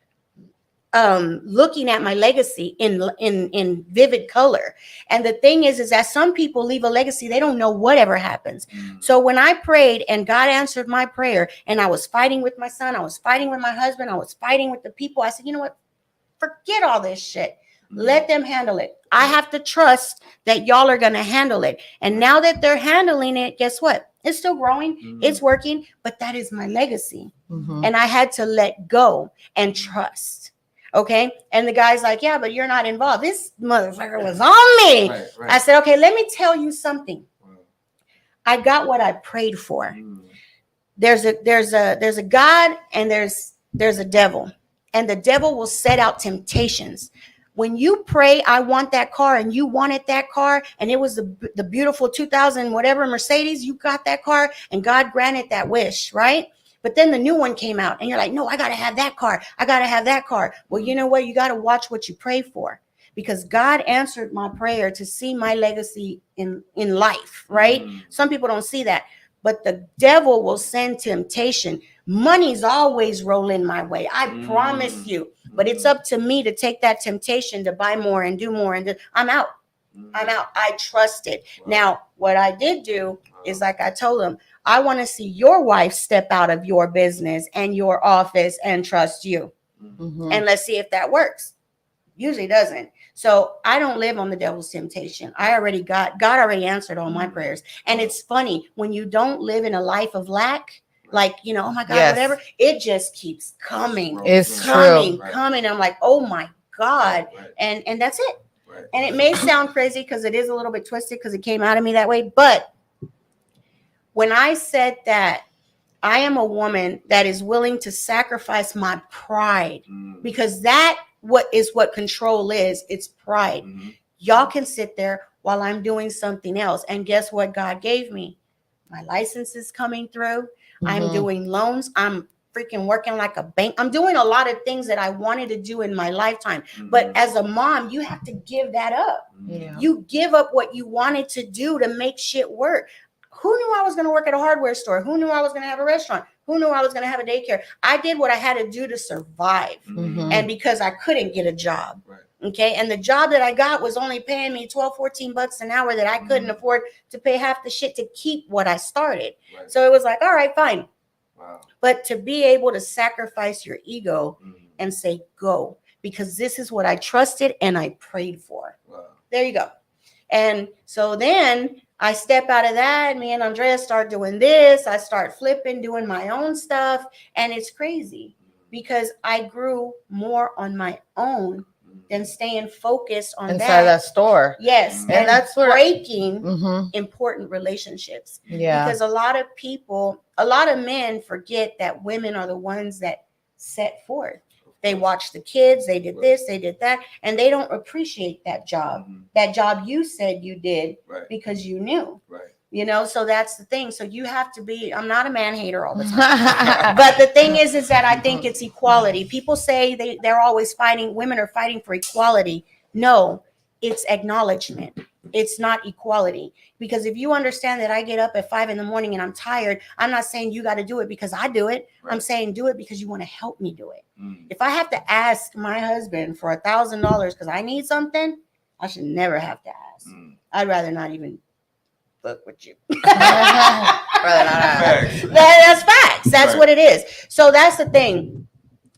looking at my legacy in vivid color. And the thing is that some people leave a legacy, they don't know whatever happens. So when I prayed and God answered my prayer, and I was fighting with my son, I was fighting with my husband, I was fighting with the people, I said, you know what, forget all this shit. Let them handle it. I have to trust that y'all are going to handle it. And now that they're handling it, guess what? It's still growing. It's working, but that is my legacy. And I had to let go and trust. Okay. And the guy's like, yeah, but you're not involved. This motherfucker was on me. I said, okay, let me tell you something. I got what I prayed for. There's a God and there's a devil. And the devil will set out temptations. When you pray, I want that car, and you wanted that car, and it was the beautiful 2000 whatever Mercedes, you got that car, and God granted that wish, right? But then the new one came out, and you're like, no, I got to have that car. I got to have that car. Well, you know what? You got to watch what you pray for, because God answered my prayer to see my legacy in life, right? Some people don't see that. But the devil will send temptation. Money's always rolling my way. I promise you. But it's up to me to take that temptation to buy more and do more. And I'm out. I'm out. I trust it. Now, what I did do is, like I told him, I want to see your wife step out of your business and your office and trust you. And let's see if that works. Usually doesn't. So I don't live on the devil's temptation. God already answered all my prayers. And it's funny, when you don't live in a life of lack, like, you know, oh my God, whatever, it just keeps coming. It's coming. I'm like, oh my God. And that's it. And it may sound crazy because it is a little bit twisted because it came out of me that way. But when I said that, I am a woman that is willing to sacrifice my pride, because what control is. It's pride. Y'all can sit there while I'm doing something else. And guess what God gave me? My license is coming through. I'm doing loans. I'm freaking working like a bank. I'm doing a lot of things that I wanted to do in my lifetime. But as a mom, you have to give that up. You give up what you wanted to do to make shit work. Who knew I was going to work at a hardware store? Who knew I was going to have a restaurant? Who knew I was going to have a daycare? I did what I had to do to survive. And because I couldn't get a job. Okay. And the job that I got was only paying me $12-14 an hour that I couldn't afford to pay half the shit to keep what I started. So it was like, all right, fine. But to be able to sacrifice your ego and say, go, because this is what I trusted and I prayed for. There you go. And so then I step out of that. Me and Andrea start doing this. I start flipping, doing my own stuff. And it's crazy because I grew more on my own than staying focused on inside that store. Yes. And that's where breaking important relationships. Because a lot of men forget that women are the ones that set forth. They watch the kids, they did this, they did that, and they don't appreciate that job. That job you said you did because you knew. You know, so that's the thing. So you have to be, I'm not a man hater all the time. But the thing is that I think it's equality. People say they're always fighting, women are fighting for equality. No, it's acknowledgement. It's not equality. Because if you understand that I get up at 5 a.m. and I'm tired, I'm not saying you got to do it because I do it. I'm saying do it because you want to help me do it. If I have to ask my husband for $1,000 because I need something, I should never have to ask. I'd rather not even book with you. That's facts. That's what it is. So that's the thing.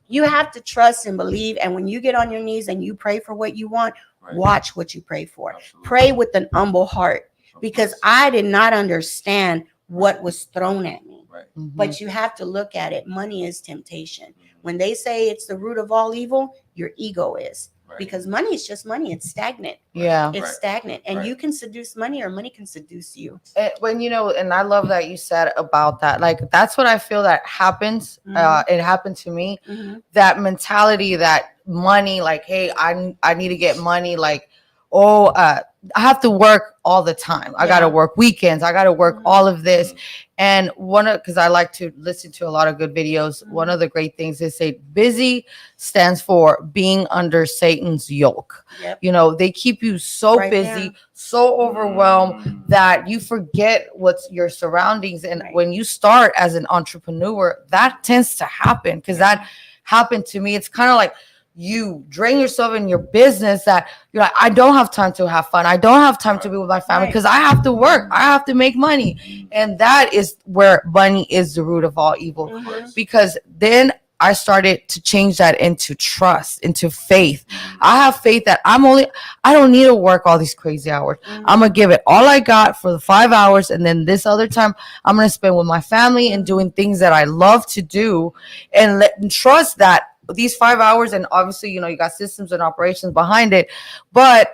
You have to trust and believe. And when you get on your knees and you pray for what you want, watch what you pray for. Pray with an humble heart, because I did not understand what was thrown at me. But you have to look at it. Money is temptation. When they say it's the root of all evil, your ego is. Because money is just money. It's stagnant. It's stagnant. And you can seduce money, or money can seduce you. When, you know, and I love that you said about that. Like, that's what I feel that happens. It happened to me. That mentality, that money, like, hey, I need to get money. Like, I have to work all the time. I got to work weekends. I got to work all of this. And because I like to listen to a lot of good videos, one of the great things is say busy stands for being under Satan's yoke. You know, they keep you so busy, so overwhelmed that you forget what's your surroundings. And when you start as an entrepreneur, that tends to happen, because that happened to me. It's kind of like you drain yourself in your business that you're like, I don't have time to have fun. I don't have time to be with my family because I have to work. I have to make money. And that is where money is the root of all evil. Because then I started to change that into trust, into faith. I have faith that I don't need to work all these crazy hours. I'm going to give it all I got for the 5 hours. And then this other time I'm going to spend with my family and doing things that I love to do, and trust that these 5 hours, and obviously, you got systems and operations behind it, but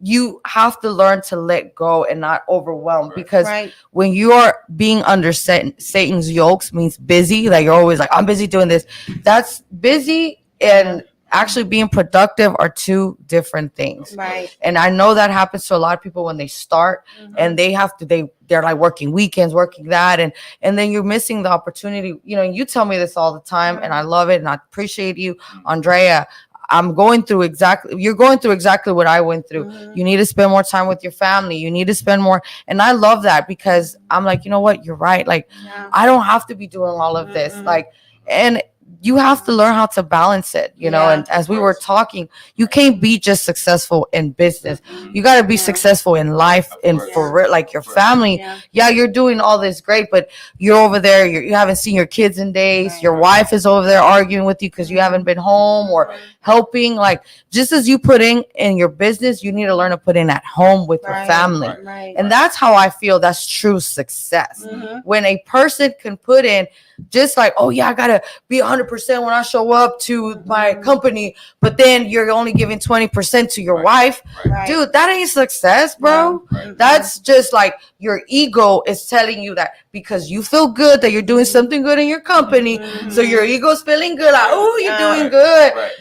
you have to learn to let go and not overwhelm, because when you are being under Satan's yokes, means busy, like you're always like, I'm busy doing this. That's busy and actually being productive are two different things. Right. And I know that happens to a lot of people when they start, and they're like working weekends, working that, and then you're missing the opportunity. You tell me this all the time, and I love it, and I appreciate you, Andrea. You're going through exactly what I went through. You need to spend more time with your family. You need to spend more. And I love that, because I'm like, you know what? You're right. Like, I don't have to be doing all of this. Like, and you have to learn how to balance it, and as we were talking, you can't be just successful in business. You got to be successful in life, and for like your family. You're doing all this great, but you're over there, you haven't seen your kids in days. Your wife is over there arguing with you because you haven't been home or helping. Like, just as you put in your business, you need to learn to put in at home with your family. And that's how I feel that's true success. When a person can put in, just like, oh yeah, I gotta be 100% when I show up to my company, but then you're only giving 20% to your wife. Dude, that ain't success, bro. That's just like your ego is telling you that, because you feel good that you're doing something good in your company. So your ego's feeling good, like, oh, you're doing good.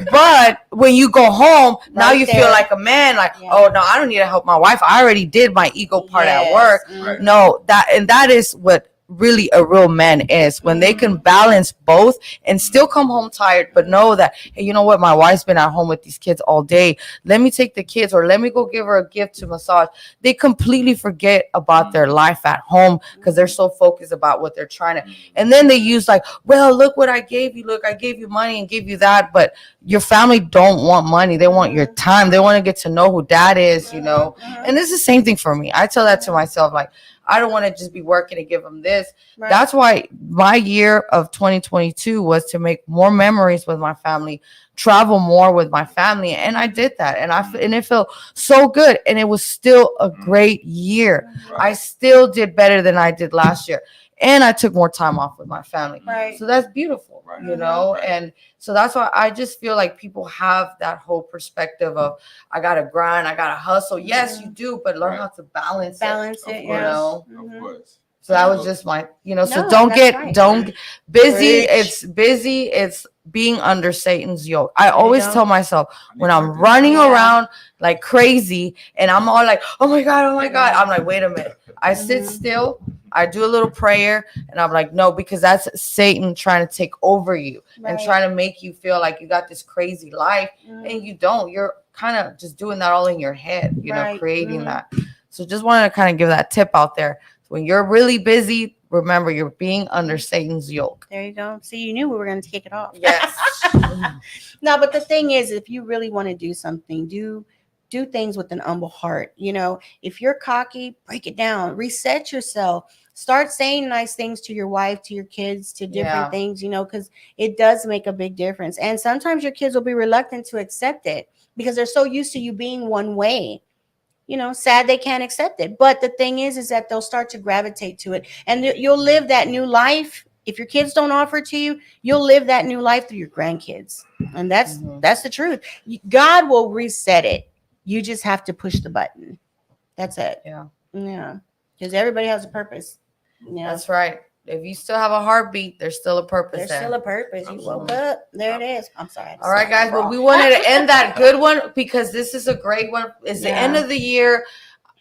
But when you go home, now you feel like a man, like, oh no, I don't need to help my wife. I already did my ego part at work. No, that is what really a real man is, when they can balance both and still come home tired, but know that, hey, you know what, my wife's been at home with these kids all day, let me take the kids, or let me go give her a gift to massage. They completely forget about their life at home, because they're so focused about what they're trying to, and then they use like, well, look what I gave you, look, I gave you money and gave you that. But your family don't want money, they want your time, they want to get to know who dad is, and it's the same thing for me. I tell that to myself, like, I don't want to just be working to give them this. That's why my year of 2022 was to make more memories with my family, travel more with my family. And I did that. And it felt so good. And it was still a great year. I still did better than I did last year. And I took more time off with my family. So that's beautiful, And so that's why I just feel like people have that whole perspective of, I got to grind, I got to hustle. Yes, you do, but learn how to balance it, Of course. So that was just my, so don't busy. It's busy. It's being under Satan's yoke. I always tell myself, when I'm running around like crazy and I'm all like, oh my God. I'm like, wait a minute. I sit still. I do a little prayer, and I'm like, no, because that's Satan trying to take over you and trying to make you feel like you got this crazy life, and you don't. You're kind of just doing that all in your head, creating that. So just wanted to kind of give that tip out there. When you're really busy, remember, you're being under Satan's yoke. There you go. See, you knew we were going to kick it off. Yes. No, but the thing is, if you really want to do something, do things with an humble heart. If you're cocky, break it down, reset yourself, start saying nice things to your wife, to your kids, to different things, because it does make a big difference. And sometimes your kids will be reluctant to accept it because they're so used to you being one way. Sad they can't accept it. But the thing is that they'll start to gravitate to it, and you'll live that new life. If your kids don't offer it to you, you'll live that new life through your grandkids. And that's the truth. God will reset it. You just have to push the button. That's it. Yeah. Because everybody has a purpose. That's right. If you still have a heartbeat, there's still a purpose. There's still a purpose. You woke up. There it is. I'm sorry. All right, guys. But we wanted to end that good one, because this is a great one. It's the end of the year.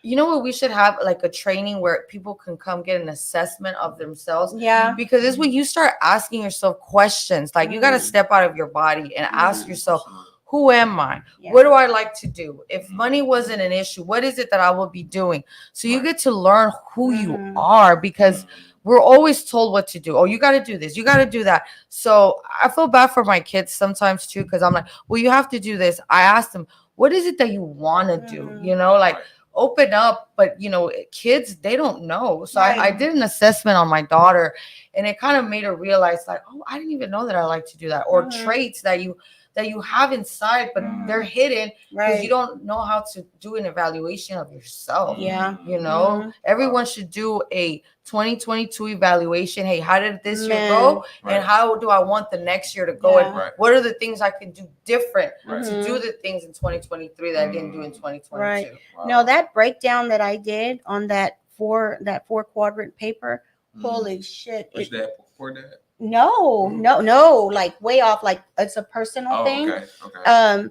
You know what? We should have like a training where people can come get an assessment of themselves. Yeah. Because it's when you start asking yourself questions, like you got to step out of your body and ask yourself, who am I? What do I like to do? If money wasn't an issue, what is it that I will be doing? So you get to learn who you are, because we're always told what to do. Oh, you got to do this. You got to do that. So I feel bad for my kids sometimes too, because I'm like, well, you have to do this. I asked them, what is it that you want to do? Like, open up, but kids, they don't know. So Right. I did an assessment on my daughter, and it kind of made her realize, like, oh, I didn't even know that I like to do that, or traits that you have inside, but they're hidden because you don't know how to do an evaluation of yourself. Yeah. Everyone should do a 2022 evaluation. Hey, how did this year go? Right. And how do I want the next year to go? And Right. what are the things I can do different Right. to do the things in 2023 that I didn't do in 2022? Right. Wow. No, that breakdown that I did on that four quadrant paper, holy shit. Was that for that? No, like way off, like it's a personal thing. Okay.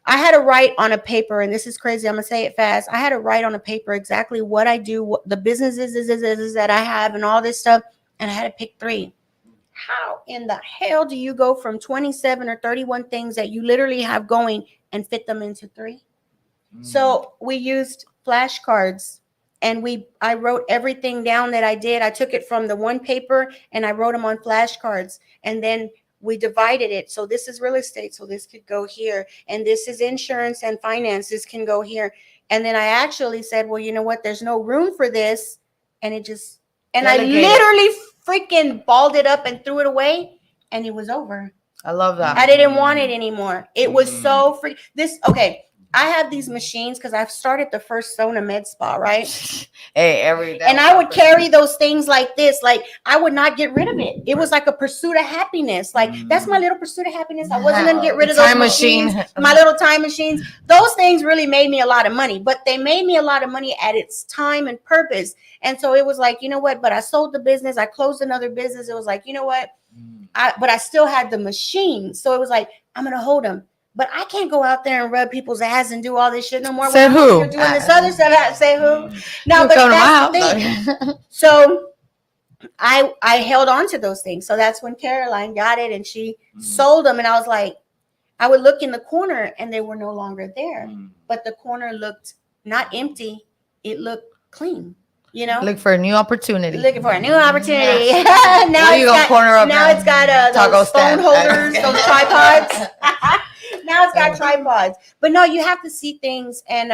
I had to write on a paper, and this is crazy, I'm gonna say it fast. I had to write on a paper exactly what I do, what the businesses is that I have, and all this stuff, and I had to pick 3. How in the hell do you go from 27 or 31 things that you literally have going and fit them into 3? So we used flashcards, and I wrote everything down that I did. I took it from the one paper and I wrote them on flashcards, and then we divided it. So this is real estate, so this could go here, and this is insurance and finance, this can go here. And then I actually said, well, you know what, there's no room for this, and I literally freaking balled it up and threw it away, and it was over. I love that. I didn't want it anymore. It was so free. Okay. I have these machines because I've started the first sauna med spa, right? Hey, every day. And I would carry those things like this. Like, I would not get rid of it. It was like a pursuit of happiness. Like, that's my little pursuit of happiness. I wasn't going to get rid of those time machines, machine. my little time machines. Those things really made me a lot of money, but they made me a lot of money at its time and purpose. And so it was like, you know what? But I sold the business. I closed another business. It was like, you know what? But I still had the machine. So it was like, I'm going to hold them. But I can't go out there and rub people's ass and do all this shit no more. Say who? You're doing this other stuff. I say who? No, You but come to my that's the house. thing. So I held on to those things. So that's when Caroline got it and she sold them. And I was like, I would look in the corner and they were no longer there. But the corner looked not empty. It looked clean. You know, Look for a new opportunity. looking for a new opportunity. Now you go corner up now it's got taco those phone stand. holders, those tripods. Now it's got tripods. But no, you have to see things, and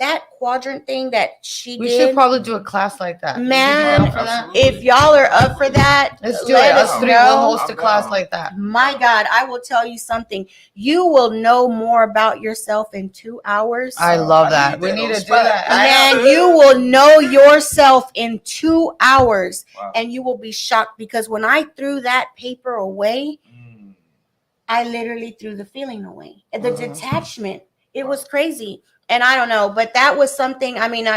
that quadrant thing that We did. should probably do a class like that. Man, Would you be down for that? if y'all are up for that, Let's do let it. us Us 3 know. will host a class like that. My God, I will tell you something. You will know more about yourself in 2 hours. I love that. need We that need on to do spot. that. Man, you will know yourself in 2 hours, Wow. and you will be shocked because when I threw that paper away, I literally threw the feeling away. The detachment. It was crazy. And I don't know, but that was something. I mean,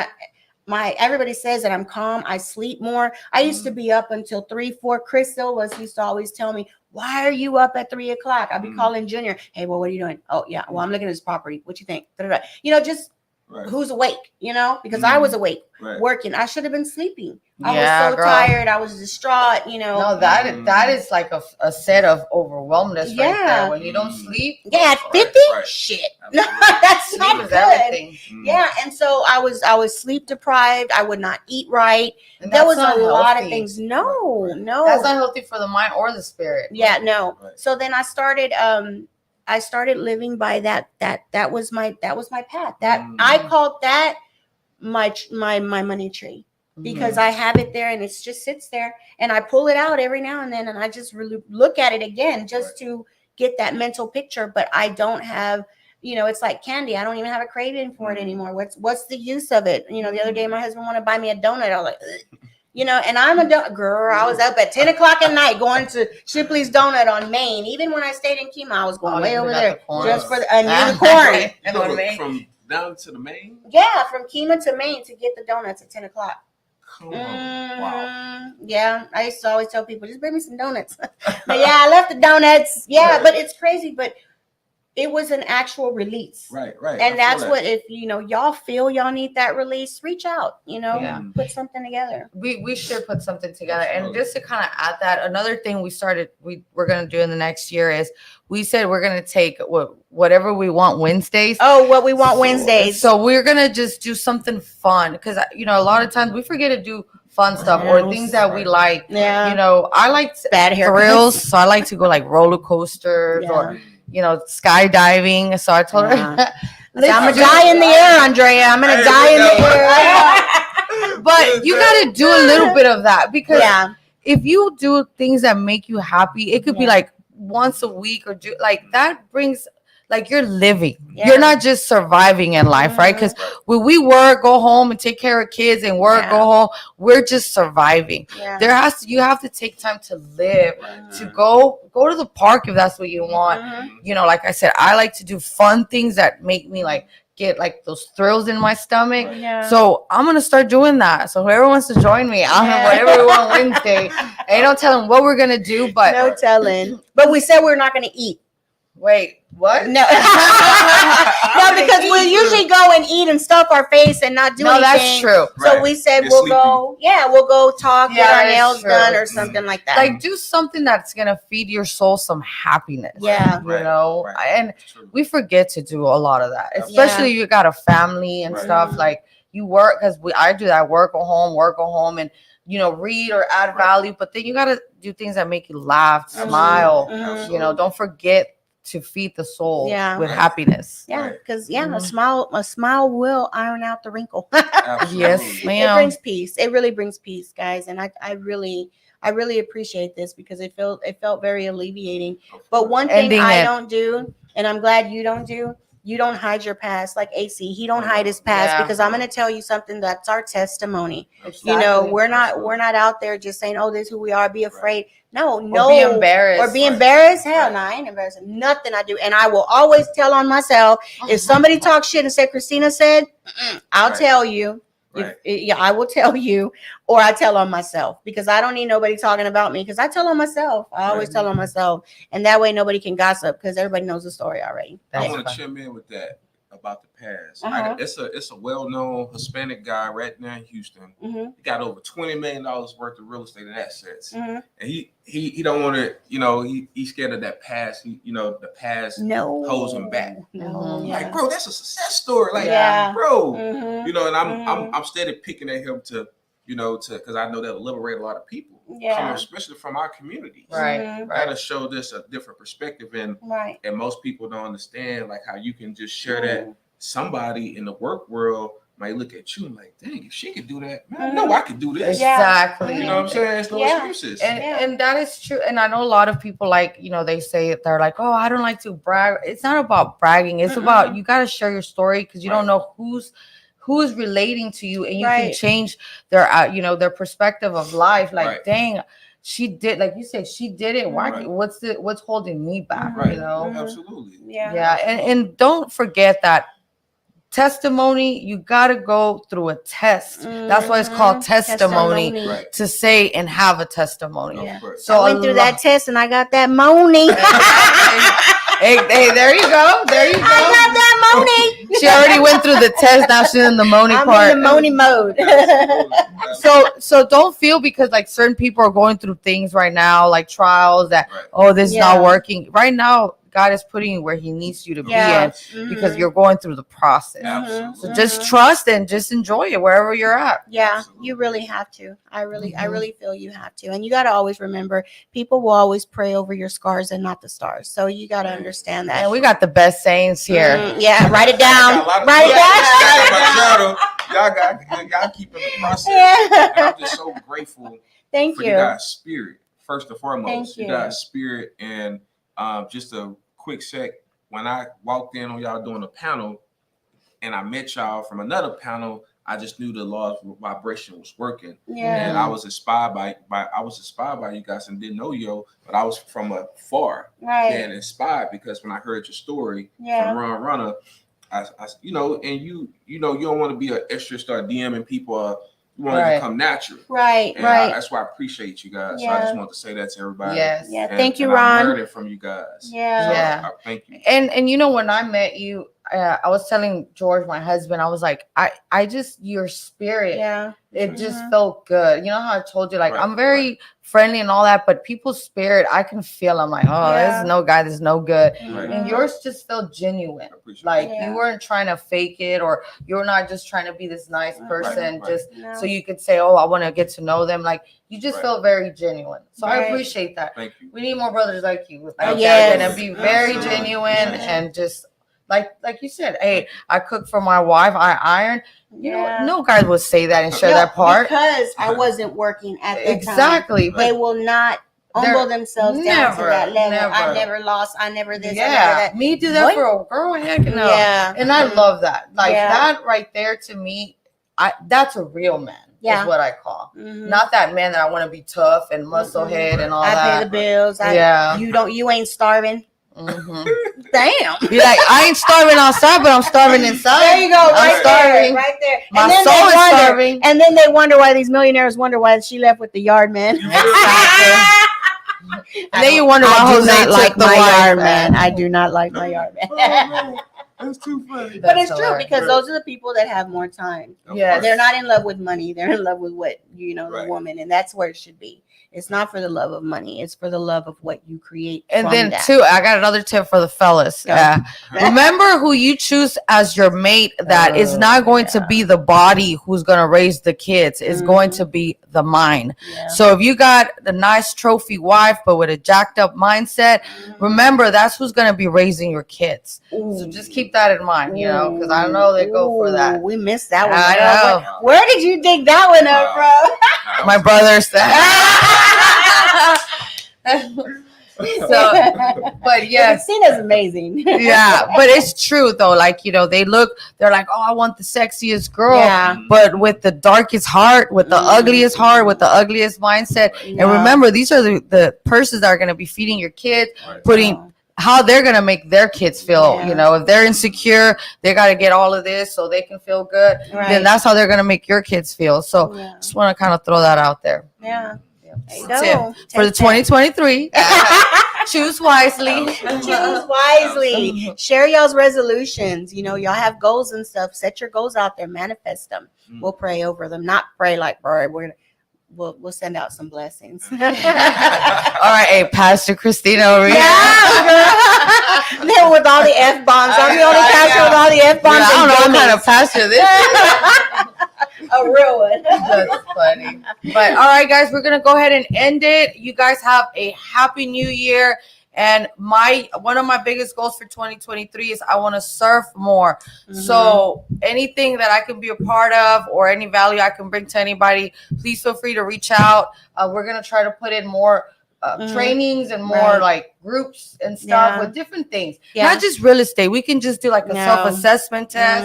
everybody says that I'm calm. I sleep more. I used to be up until 3, 4. Chris Silvas used to always tell me, why are you up at 3 o'clock? I'd be calling Junior. Hey, well, what are you doing? Oh, yeah. Well, I'm looking at this property. What you think? Da-da-da. You know, just who's awake, you know, because I was awake working. I should have been sleeping. I was so girl. tired. I was distraught, you know. No, that is like a set of overwhelmness right there. When you don't sleep. Yeah, at 50? Shit. No, that's Sleep not is good. everything. Yeah, and so I was sleep deprived. I would not eat right. And There was that's a not lot of healthy. things. No. That's not healthy for the mind or the spirit. Yeah, no. Right. So then I started living by that was my path. That I called that my money tree because I have it there and it just sits there and I pull it out every now and then and I just really look at it again just to get that mental picture. But I don't have, you know, it's like candy. I don't even have a craving for it anymore. What's the use of it? You know, the other day my husband wanted to buy me a donut. I was like, ugh. You know, and I'm a girl. I was up at 10 o'clock at night going to Shipley's Donut on Main. Even when I stayed in Kima, I was going way over there just for near the corn. And on Main. From down to the main? Yeah, from Kima to Main to get the donuts at 10 o'clock. Come on. Wow. Yeah, I used to always tell people, just bring me some donuts. But yeah, I left the donuts. Yeah, but it's crazy. But it was an actual release. Right. And that's what, if you know, y'all feel y'all need that release, reach out, you know, put something together. We should put something together. And just to kind of add that, another thing we're going to do in the next year is we said we're going to take whatever we want Wednesdays. Oh, what we want Wednesdays. So we're going to just do something fun because, you know, a lot of times we forget to do fun stuff or things that we like. Yeah. You know, I like bad haircuts. thrills. So I like to go like roller coasters or, you know, skydiving. So I told her, I'm gonna die in the air, Andrea. I'm gonna die in the air. But you got to do a little bit of that because Yeah. if you do things that make you happy, it could be Yeah. like once a week or do like that brings like you're living. Yeah. You're not just surviving in life, right? Because when we work, go home and take care of kids and work, go home, we're just surviving. Yeah. You have to take time to live, to go to the park if that's what you want. You know, like I said, I like to do fun things that make me like get like those thrills in my stomach. Yeah. So I'm gonna start doing that. So whoever wants to join me, I'll have whatever we want Wednesday. Ain't no telling what we're gonna do, but no telling. But we said we're not gonna eat. Wait, what? No. No, because we usually go and eat and stuff our face and not do anything. No, that's true. So we said we'll go talk, get our nails done or something like that. Like do something that's gonna feed your soul some happiness. Yeah. You know, and we forget to do a lot of that, especially you got a family and stuff. Like you work because I do that. Work, go home, and you know, read or add value. But then you gotta do things that make you laugh, smile. You know, don't forget to feed the soul with happiness. Yeah, because a smile will iron out the wrinkle. Yes, ma'am. It brings peace. It really brings peace, guys. And I really appreciate this because it felt very alleviating. But one thing I don't do, and I'm glad you don't do, you don't hide your past. Like AC, he don't hide his past because I'm going to tell you something that's our testimony. Exactly. You know, we're not out there just saying, oh, this is who we are. Be afraid. No, or be embarrassed. Or be embarrassed. Hell no, I ain't embarrassed. Nothing I do. And I will always tell on myself. If somebody talks shit and say Christina said, I'll tell you. I will tell you, or I tell on myself because I don't need nobody talking about me because I tell on myself. I always tell on myself. And that way nobody can gossip because everybody knows the story already. I want to chime in with that about the past. It's a well-known Hispanic guy right now in Houston. He got over $20 million worth of real estate and assets, and he don't want to. You know, he's scared of that past. The past holds him back. Like, bro, that's a success story. Like, bro, you know, and I'm steady picking at him to because I know that'll liberate a lot of people. Especially from our communities. That'll show this a different perspective, and most people don't understand like how you can just share that. Somebody in the work world might look at you and like, dang, if she could do that, man, I know I could do this. Exactly. You know what I'm saying? It's no excuses. And that is true. And I know a lot of people like, you know, they say they're like, oh, I don't like to brag. It's not about bragging. It's about you got to share your story because you don't know who is relating to you, and you can change their their perspective of life. Like, dang, she did, like you said, she did it. Why? What's holding me back? You know, absolutely. And don't forget that testimony. You got to go through a test. That's why it's called testimony. To say and have a testimony. So I went through that test and I got that money. Hey, there you go. I got that money. She already went through the test. Now she's in the money part. I'm in the money mode. So don't feel because like certain people are going through things right now, like trials that this is not working. Right now, God is putting you where He needs you to be in because you're going through the process. So just trust and just enjoy it wherever you're at. Yeah, you really have to. I really feel you have to. And you got to always remember, people will always pray over your scars and not the stars. So you got to understand that. And we got the best sayings here. Write it down. Write it down. Y'all keep in the process. And I'm just so grateful. Thank for you. You guys' spirit, first and foremost. Thank you. You guys' spirit. And just a quick sec, when I walked in on y'all doing a panel and I met y'all from another panel, I just knew the law of vibration was working. And I was inspired by you guys and didn't know you, but I was from afar and inspired because when I heard your story from Runner, I you don't want to be an extra, start DMing people. You want it to come natural. Right. That's why I appreciate you guys. So I just want to say that to everybody. Thank you, Ron. I learned it from you guys. Thank you. And you know, when I met you, I was telling George, my husband, I was like, I just, your spirit, it just felt good. You know how I told you, like, I'm very friendly and all that, but people's spirit, I can feel. I'm like, oh, this is no guy, this is no good. And yours just felt genuine. Like you weren't trying to fake it, or you're not just trying to be this nice person so you could say, oh, I want to get to know them. Like you just felt very genuine. So I appreciate that. Thank you. We need more brothers like you. And be very genuine and just Like you said, hey, I cook for my wife, I iron. You know, Yeah. no guy would say that and share No, that part. because I wasn't working at that time. Exactly. They will not humble themselves down to that level. I never lost. I never this. I never that. Me do that What? for a girl? Heck no. Yeah. And I love that. Like Yeah. that right there to me, that's a real man. Yeah. Is what I call. Mhm. Not that man that I want to be tough and muscle head and all I that. pay the bills. Yeah. You ain't starving. Mm-hmm. Damn. You're like, I ain't starving outside, but I'm starving inside. There you go. I'm Right starving. there. Right there. My and then soul they is wonder, starving. And then they wonder why these millionaires wonder why she left with the yard man. Exactly. And then you wonder why I do Jose not took like the my wife. yard man. I do not like my yard man. That's too funny. But it's That's true hilarious. because those are the people that have more time. Yes. They're not in love with money. They're in love with what, the Right. woman. And that's where it should be. It's not for the love of money. It's for the love of what you create. And from then that. too, I got another tip for the fellas. Go. Remember who you choose as your mate. That is not going to be the body who's going to raise the kids. It's going to be the mind. Yeah. So if you got the nice trophy wife, but with a jacked up mindset, remember that's who's going to be raising your kids. So just keep that in mind, because I know they go for that. We missed that one. I know. Where did you dig that one up from? My brothers. So, but yes. Cena's amazing. Yeah, but it's true though. Like, they're like, oh, I want the sexiest girl. Yeah. But with the darkest heart, with the ugliest heart, with the ugliest mindset. Yeah. And remember, these are the persons that are going to be feeding your kids, putting how they're going to make their kids feel. Yeah. If they're insecure, they got to get all of this so they can feel good. Right. Then that's how they're going to make your kids feel. So just want to kind of throw that out there. Yeah. There you Tip go. for the 2023. Choose wisely. Choose wisely. Share y'all's resolutions. Y'all have goals and stuff. Set your goals out there. Manifest them. We'll pray over them. Not pray like, bro, we'll send out some blessings. All right, hey, Pastor Christina over here. Then with all the F-bombs. I'm the only pastor with all the F-bombs. I don't know what kind of pastor this is. A real one. That's funny. But all right, guys, we're gonna go ahead and end it. You guys have a happy new year. And one of my biggest goals for 2023 is I want to surf more. So anything that I can be a part of or any value I can bring to anybody, please feel free to reach out. We're gonna try to put in more trainings and more like groups and stuff with different things. Not just real estate. We can just do like a self-assessment test,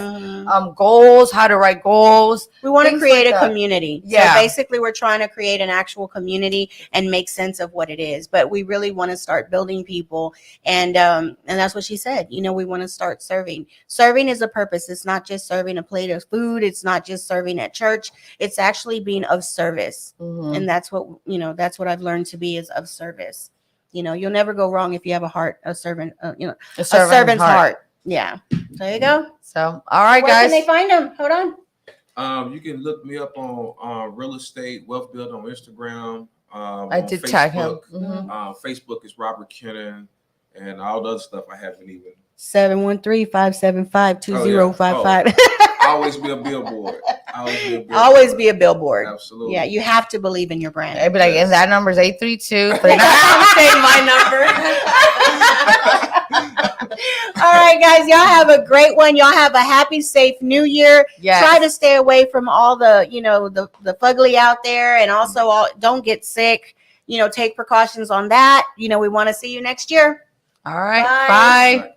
goals, how to write goals. We want to create like a community. Yeah. So basically we're trying to create an actual community and make sense of what it is. But we really want to start building people. And that's what she said. We want to start serving. Serving is a purpose. It's not just serving a plate of food. It's not just serving at church. It's actually being of service. And that's what, that's what I've learned to be, is of service. You'll never go wrong if you have a servant, a servant's heart. Yeah. There you go. So, all right, Where guys. can they find them? Hold on. You can look me up on real estate wealth build on Instagram. I did tag him. Facebook is Robert Kennan, and all the other stuff I haven't even. 713-575-2055. Always be a billboard. Always be a billboard. Absolutely. Yeah, you have to believe in your brand. I'd be like, and that number is 832. I'm saying my number. All right, guys, y'all have a great one. Y'all have a happy, safe new year. Yes. Try to stay away from all the, the fugly out there, and also don't get sick. Take precautions on that. We want to see you next year. All right. Bye.